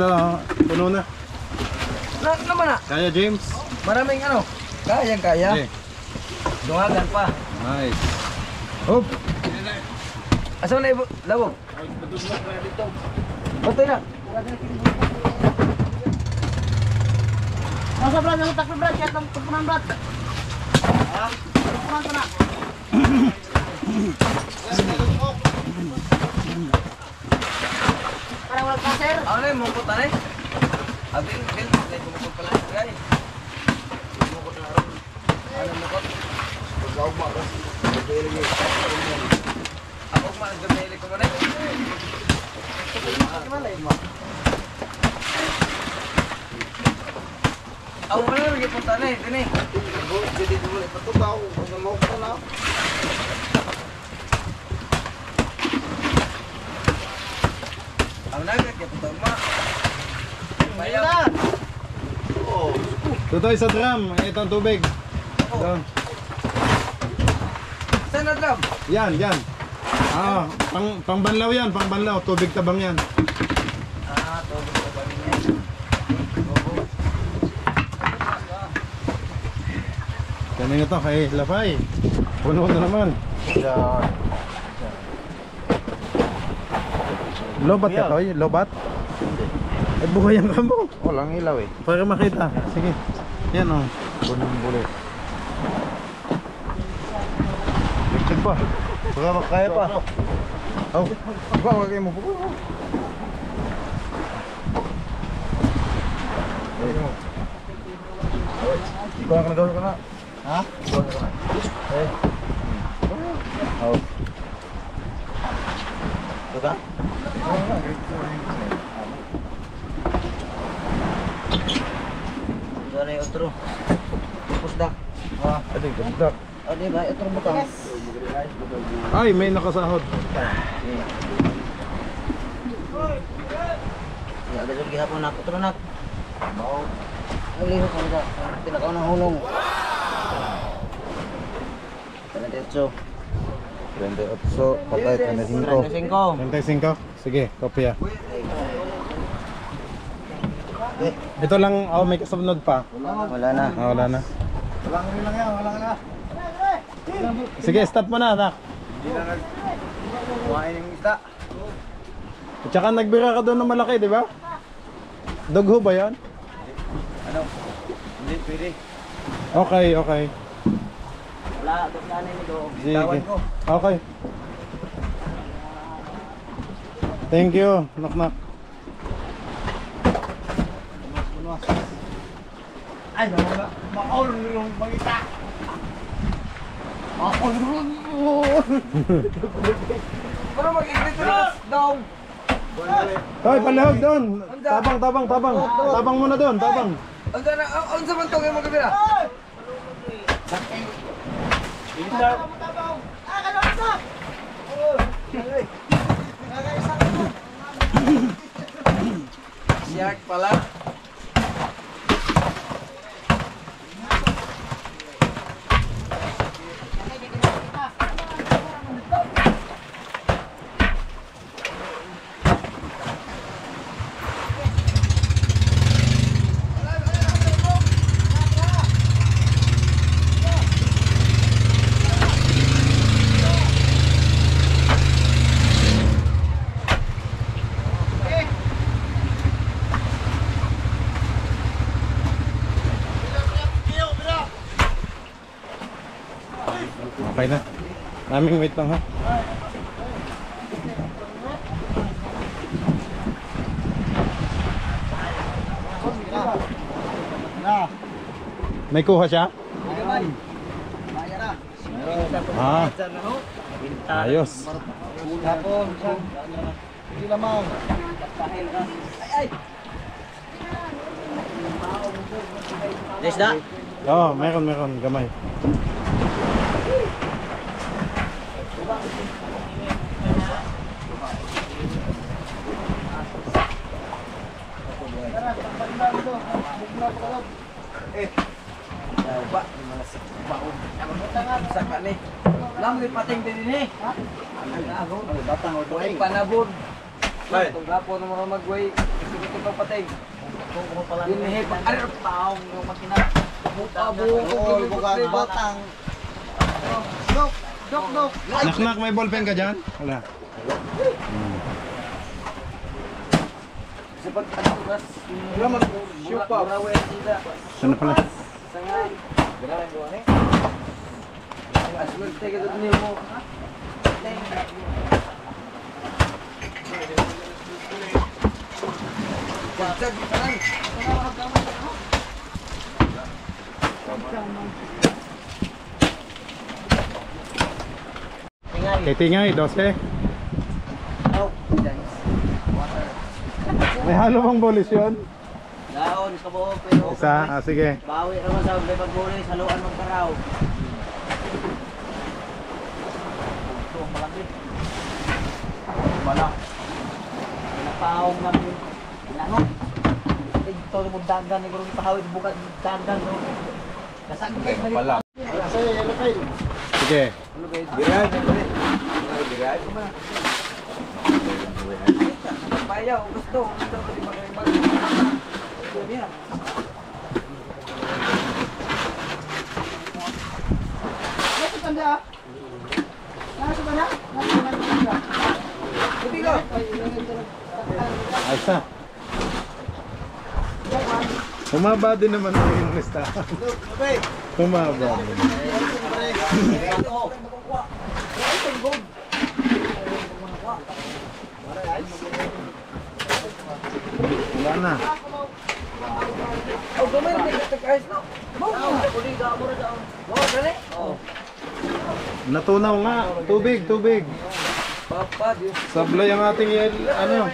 puno na. Naman na. Kaya, James? Maraming ano. Kaya. Okay. Dungagan pa. Nice. Hop! Asa na ibo? Lawog. Patay na. Nasa brad, nasa taklo brad, kaya tupunan brad. Tupunan ko na. Para wala ka, sir. Ano na yung mungkot na rin? Abing, Bill, may mungkot pala. Gay. Mungkot na rin. Ano mungkot? Pagkaw mo, ako. Ako ma, nagdamili ko mo na rin. Ako mo na rin punta na eh, din eh. Jadi dulu ipatugaw, kung mo ko na. Ako na rin, kaya punta ma. Bayaw na! Tutoy sa drum. Ito ang tubig. Doon. Saan na drum? Yan. Ah, pang banlaw yan, pang banlaw. Tubig tabang yan. Ah, tubig na ba niya? Kanina to kay Lapay. Puno na naman. Lobat ka toy? Lobat? Ay buhay ang kamo. Walang ilaw eh. Para makita. Sige. Yan oh. Punong bulit. pa. Baka kaya pa. Oh, ba, wag kayo mo po. Ikaw ka na gawin ka na. Ha? Ikaw ka na. Eh. Oh. Ito ka? Ito na yung otro. Pusdak. Ah, ito ganda. O di ba? Otro butang. Ay, may nakasahod. Ya, ada lagi hapon nak. Otro nak. Mau. Ang lihok ko nito. Tinakaw ng hulong. 38. 28, patay 35. 35. 35. Sige, kopya. Ito lang, oh, may kasunod pa. Wala na. Ah, wala na. Walang rin lang yan, walang na. Sige, stop mo na, anak. Hindi na kuhain yung isda. At saka nagbira ka doon ng malaki, di ba? Dugho ba yan? Ano? Hindi, pwede. Okay, okay. Wala, doon nito. Sige. Tawan ko. Okay. Thank you, knock. Ay, nawala. Maul yung mangita. Maul. Pero mag-ibig na daw. Hoy, palihog doon. Tabang. Tabang muna doon, tabang. Ang sa man to kayo magkabila? Siyak pala. Okay na. Naming wait lang ha. May kuha siya? Ah. Ayos. Tapon. Hindi lamang. Desda. Oh, meron gamay. Ba, malasik baon. Saka ni. Lam di pating din ni. Ano batang o doy panabod. Bay. Tunggapo ng mga magway. Ito pa pating. Dinhi pa ari taong ng makina. Abo ko bukan batang. Dok. Nak, may ballpen ka dyan? Wala. Sa pagkatugas. Wala mag shoot pa. Sana pala. Sangay. Grabe ko ani. Aswerte ka dito mo. Wajag tanan. Kay Tingay, 12. Oh, thanks. May halo bang bolis yun? Daon sa buo pero Isa? Ah, sige. bawi naman sa pagbulis, haluan ng karaw. Ito ang malaki. Bala. Pinapaong namin. Ano? Ito mo dagan ni gurong pahawid bukan dagan no. Kasag kayo pala. Sige. Biray, biray ko ba? Bayaw, gusto ko di mag. Niya. Nasa tanda? Nasa ba na? Hindi ko. Ayos na. Humaba din naman yung listahan. Okay. Tumaba. Wala na. Oh, gamay na nagtag-ayos na. Budiga mo rin daw. Dali. Oh. Natunaw nga. Tubig, tubig. Papa, Diyos. Sablay ang ating ano.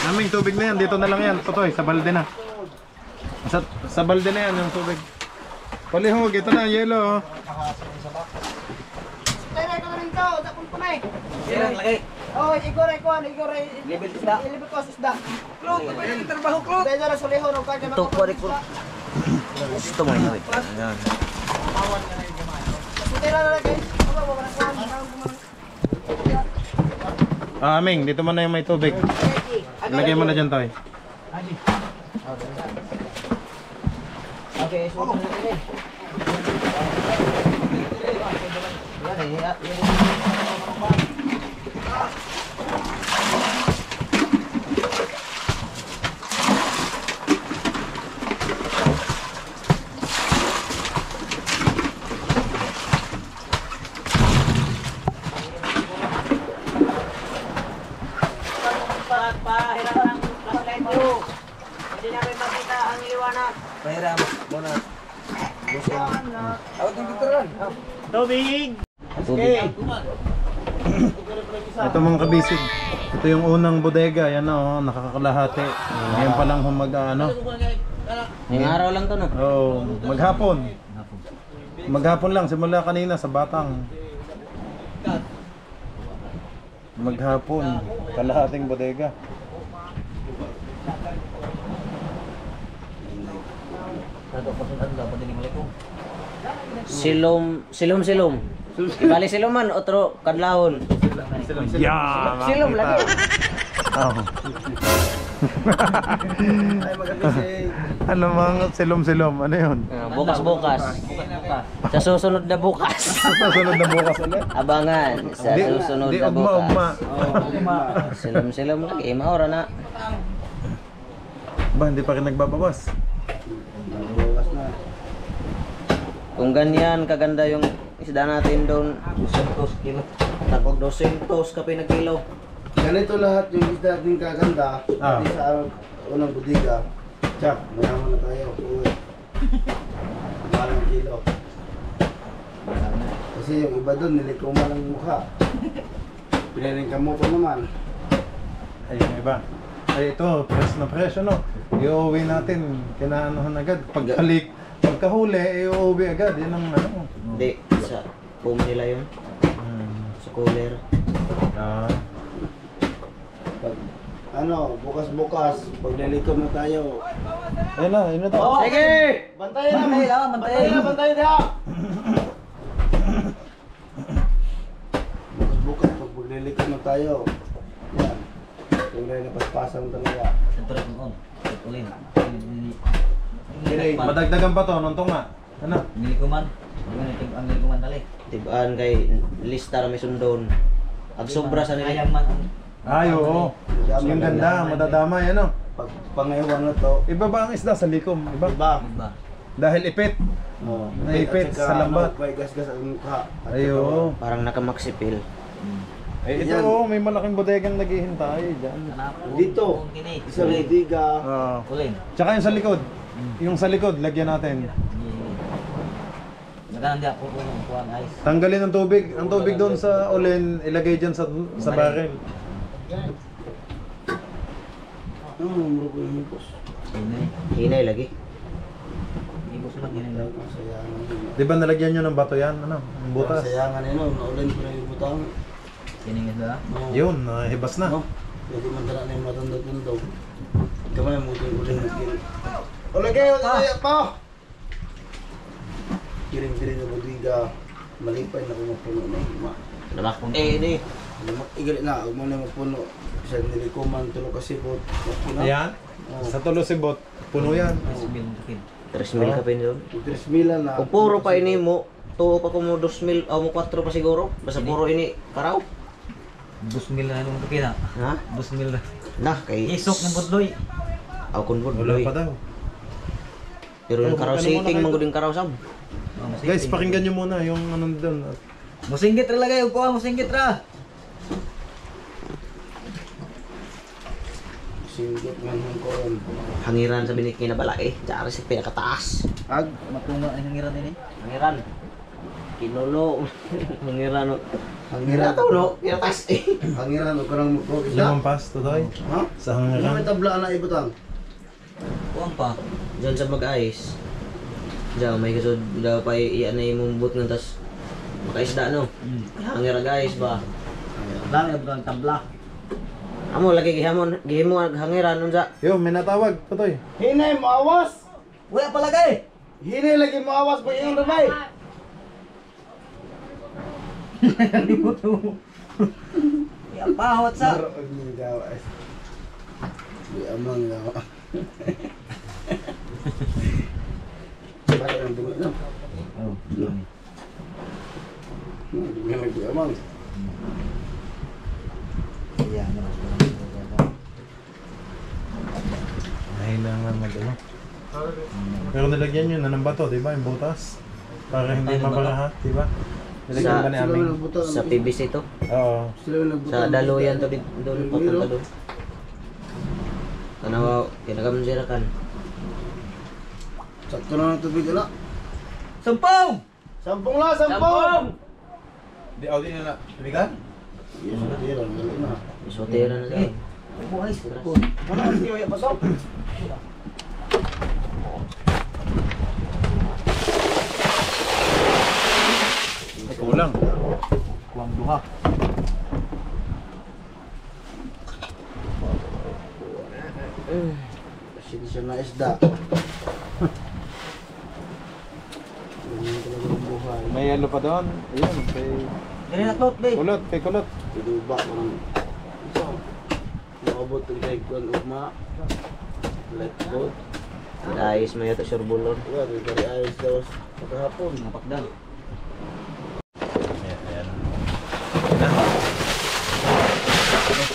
Naming tubig na yan, dito na lang yan, Totoy, sa balde na. Sa balde na yan yung tubig. Palihog, ito na, yelo. Tayo ka na rin tao, tapon po na eh. Sirang lagi. Oh, igor. Level isda. Ilibot ko sa isda. Klot, pa yung trabaho, Klot. Tayo na suliho ng kanya. Ito ko rin ko. Gusto mo yun. Ayan. Tayo na lang guys. Aming, dito mo na yung may tubig. Lagay mo na dyan, Toy. Okay, so ito na. Pahirapan ang flashlight mo. Hindi namin makita ang liwanag. Pahiram muna. Awat ng gitaran. Ito mga kabisig. Ito yung unang bodega. Yan na, oh, nakakalahati. Ngayon pa lang ano. Yung araw lang to, no? Oh, maghapon. Maghapon lang, simula kanina sa Batang. Maghapon, kalahating bodega. Silom. Bali siluman, otro kadlahon. Yeah, Silom lagi. Oh. Ay magagising. Ano mga silom-silom? Ano yun? Bukas. Sa susunod na bukas. Susunod na bukas ulit? Abangan sa susunod Di na ugma-ugma. bukas. Silom lagi. Maura na. Ba, hindi pa rin nagbabawas. Kung ganyan kaganda yung isda natin doon, 200 kilo. Tapos 200 ka pinagkilo. Ganito lahat yung isda din kaganda. Ah. Pati sa unang budiga. Tsak, mayaman na tayo. Uwi. Malang kilo. Kasi yung iba doon, nilikuma ng mukha. Pinaling kamoto naman. Ay, yung iba. Ay, ito, fresh na fresh, ano? I-uwi natin, kinaanuhan agad. Pagkahuli, i-uwi agad. Yan ang ano. Hindi, sa boom nila yun. Sa cooler. Ah. Pag, bukas, pag nilikom na tayo. Ayun na, yun na to. Sige! Bantayan na! Bantayan na! Bukas, pag maglilikom na tayo. Yan. Yung rin napaspasang talaga. Madagdagan pa to, nung nga. Ano? Tibaan kay lista na may sundon. Ag sobra sa nila. Ay, oo. Yung ganda, madadamay, ano? Pag pangayawan na to, Iba ba ang isda sa likom? Iba? iba. Dahil ipit. Oh, Naipit at saka, sa lambat. May gasgas ang mukha. At Ay, oo. Parang nakamaksipil. Eh, ito, Yan. oh, may malaking bodegang naghihintay dyan. Dito, isang budiga. Ah. Tsaka yung sa likod. Yung sa likod, lagyan natin. Tanggalin ang tubig. Ang tubig doon sa ulen, ilagay dyan sa barrel. Murog yung hipos. Hinay lagi. Sayangan. Di ba nalagyan nyo ng bato yan? Ano? Ang butas. Sayangan yun, naulan ko na yung butang. Yun, hibas na. No? Pwede man tala na yung matandog-tandog. Kamay mo ito yung uling nagkiri. Ulagay pa! Kiring-kiring na budiga. Malipay na kung mapuno na hima. Di. Igali na, huwag mo na mapuno. Sa nilikuman, tulog kasi po. Ayan. Sa Tulosibot, puno yan. 3,000 ka pa doon. 3,000 na. Kung puro pa ini mo, tuo pa ko mo 2,000 o mo 4 pa siguro. Basta puro ini karaw. 2,000 na nung kina. Ha? 2,000 na. Nah, kay Isok ng budloy. aw kun Wala pa daw. Pero yung karaw ano siting muna kayo? manguding karaw sab. Guys, pakinggan nyo muna yung ano doon. Musinggit ra lagay ko, musinggit ra. Singgit man yung koron. Hangiran sa binik na balay. Diyan sa pinakataas. Ag. Matunga ang hangiran din eh. Hangiran. Kinolo. Hangiran. Hangiran. Ito no, pinataas eh. Hangiran o karang magkok isa. Lumampas, Totoy. Ha? Sa Ano may hangaran. tabla na ibutang? Kuwang pa. Diyan sa mag-ayos. Diyan may kasod daw pa iyan na yung mumbot ng tas makaisda no. Hangira guys ba. Lang ibutang tabla. Amo lagi gihimo hangiran unsa. Yo, may natawag, Totoy. Hinay mo awas! Wala pa lagay. Hinay lagi mo awas pag yung rabay! Ya pahot sa. Maro ang mga gawas. Di amang gawa. Bakit ang dumi na? Oh. Dumi na di amang. Iya na. Mahina nga mag-ano. Pero nilagyan nyo na ng bato, di ba? Yung butas. Para hindi mabaraha, di ba? Nilagyan Sa- ba ni Aming? Sa PVC to. Oo. Sila Sa daluyan to doon papunta doon. Tanaw, kinagaman sila kan. Sakto na ng tubig na. Sampong! Sampung la, sampung! Di Audi na na. Tumigan? Yes, natira, dali na. Isotera na lang. Buhay. Ano ang tiyo yung pasok? Kulang. Kuwang duha. Pasensya na isda. Ganyan talaga ang buhay. May ano pa doon? Ayun, kay Dili na klot, be. kulot, kay kulot. Pinuba ko ng isa. Nakabot ang kay Kwan Ugma. Let's go. Ayos mo yata surbulon. Wala, may kari ayos daw pagkahapon. Napakdan. Ayan.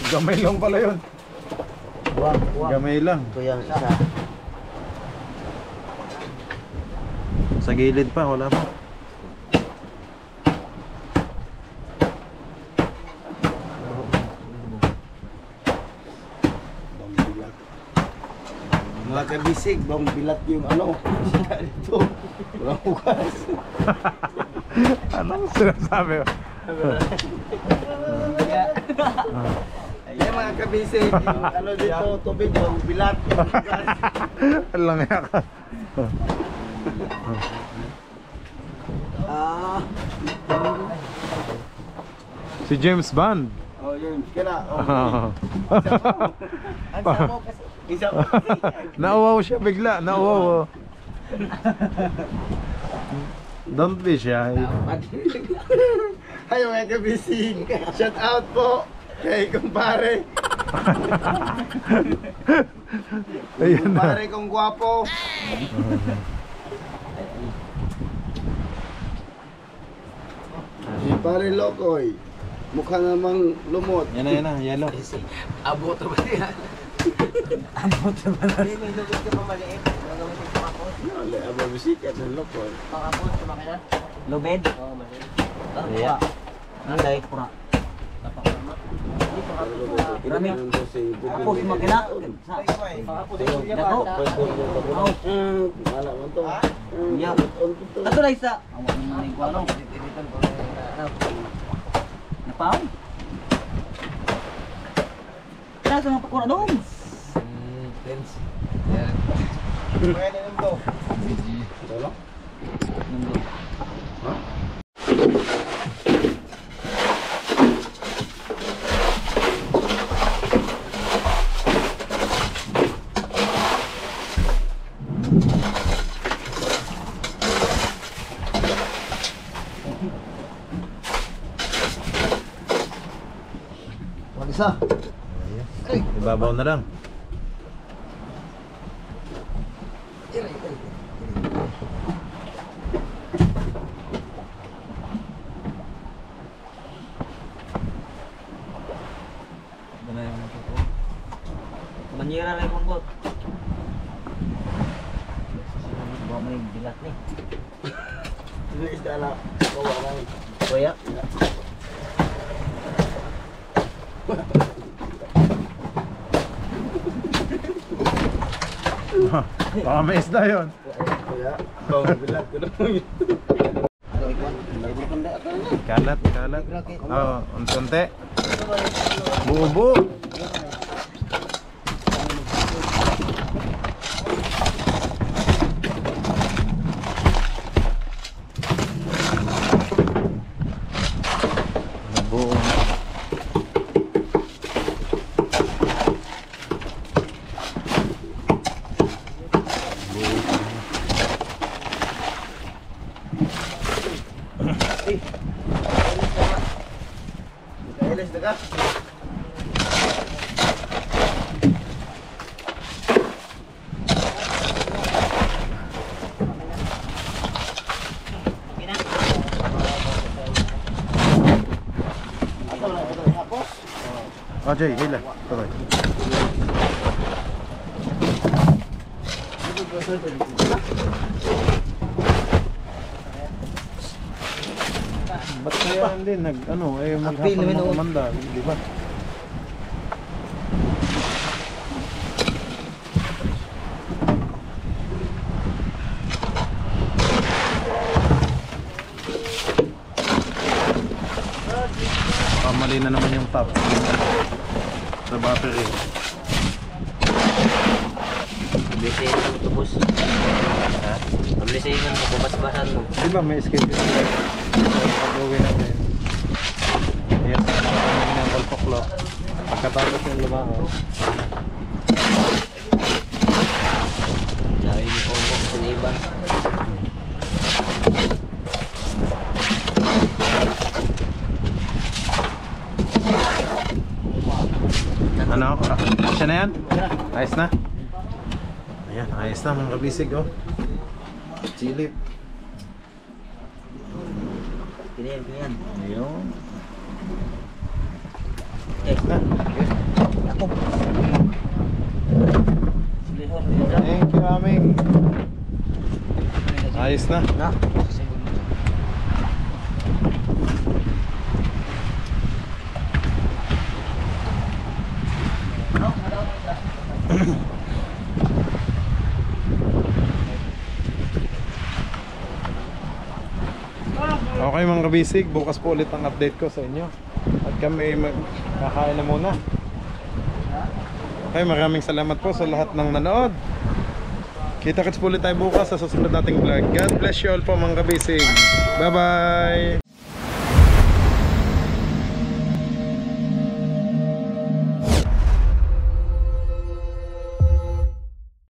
Gamay lang pala yun. Kuwang, kuwang. Gamay lang. Ito yung isa. Sa gilid pa, wala pa. Bambilat. Mga kabisig, bambilat yung ano. Sika dito. Walang hugas. Anong sinasabi mo? Ayan mga kabisig, yung ano dito, tubig, bambilat. Yung hugas. Alang nga ka. Ah. Si James Bond. Oh, yun. Kaya oh. Isa mo. Nauwaw siya bigla. Nauwaw. Don't be shy. Ay, mga kabisig. Shout out po kay kumpare. Ayun na. Kumpare kong gwapo. Si pare Lokoy. Mukha namang lumot. Yan na, yellow. Abot ba niya? Abot ba na? Wala, ababisikat ng Lokoy. Lubed? Iya. Anday. Pura. Marami. Ako si Magina. Dako. Wala mo to. Ya. Ato na isa. Awak mo na igualo. Napaw? Kaya sa mga pakura doon. Wala? Isa. Ibabaw na lang. Manyira rin kong bot. Bawa mo yung bilat ni. Ini isda na bawa lang. Kuya. Baka may isda yun. Kaya, bawa bilat ko na. Kalat, kalat. Oo, unti-unti. Buo-buo. Buo. Ilis na ka. Oh, Jay, hila. Tuloy. Ba't kaya hindi maghapon naman, ng oh. kumanda, di ba? Mali na naman yung top sa battery. Bilisin mo tubos. Ha? Bilisin mo, bubas-basan mo. Di ba may schedule pag-uwi natin? Yes, ng 12 o'clock. Pagkatapos yung lumaho. Dahil yung omok sa iba. Ano? Siya na yan? Ayos na? Ayan, ayos na mga kabisig, oh. Silip. Kiniyan, kiniyan. Ayun. Eh, Na. ako. Silihor, Thank you, aming. Ayos na. na. Okay mga kabisig, bukas po ulit ang update ko sa inyo. At kami magkakain na muna. Okay, maraming salamat po sa lahat ng nanood. Kita-kits po ulit tayo bukas sa susunod nating vlog. God bless you all po mga kabisig. Bye bye!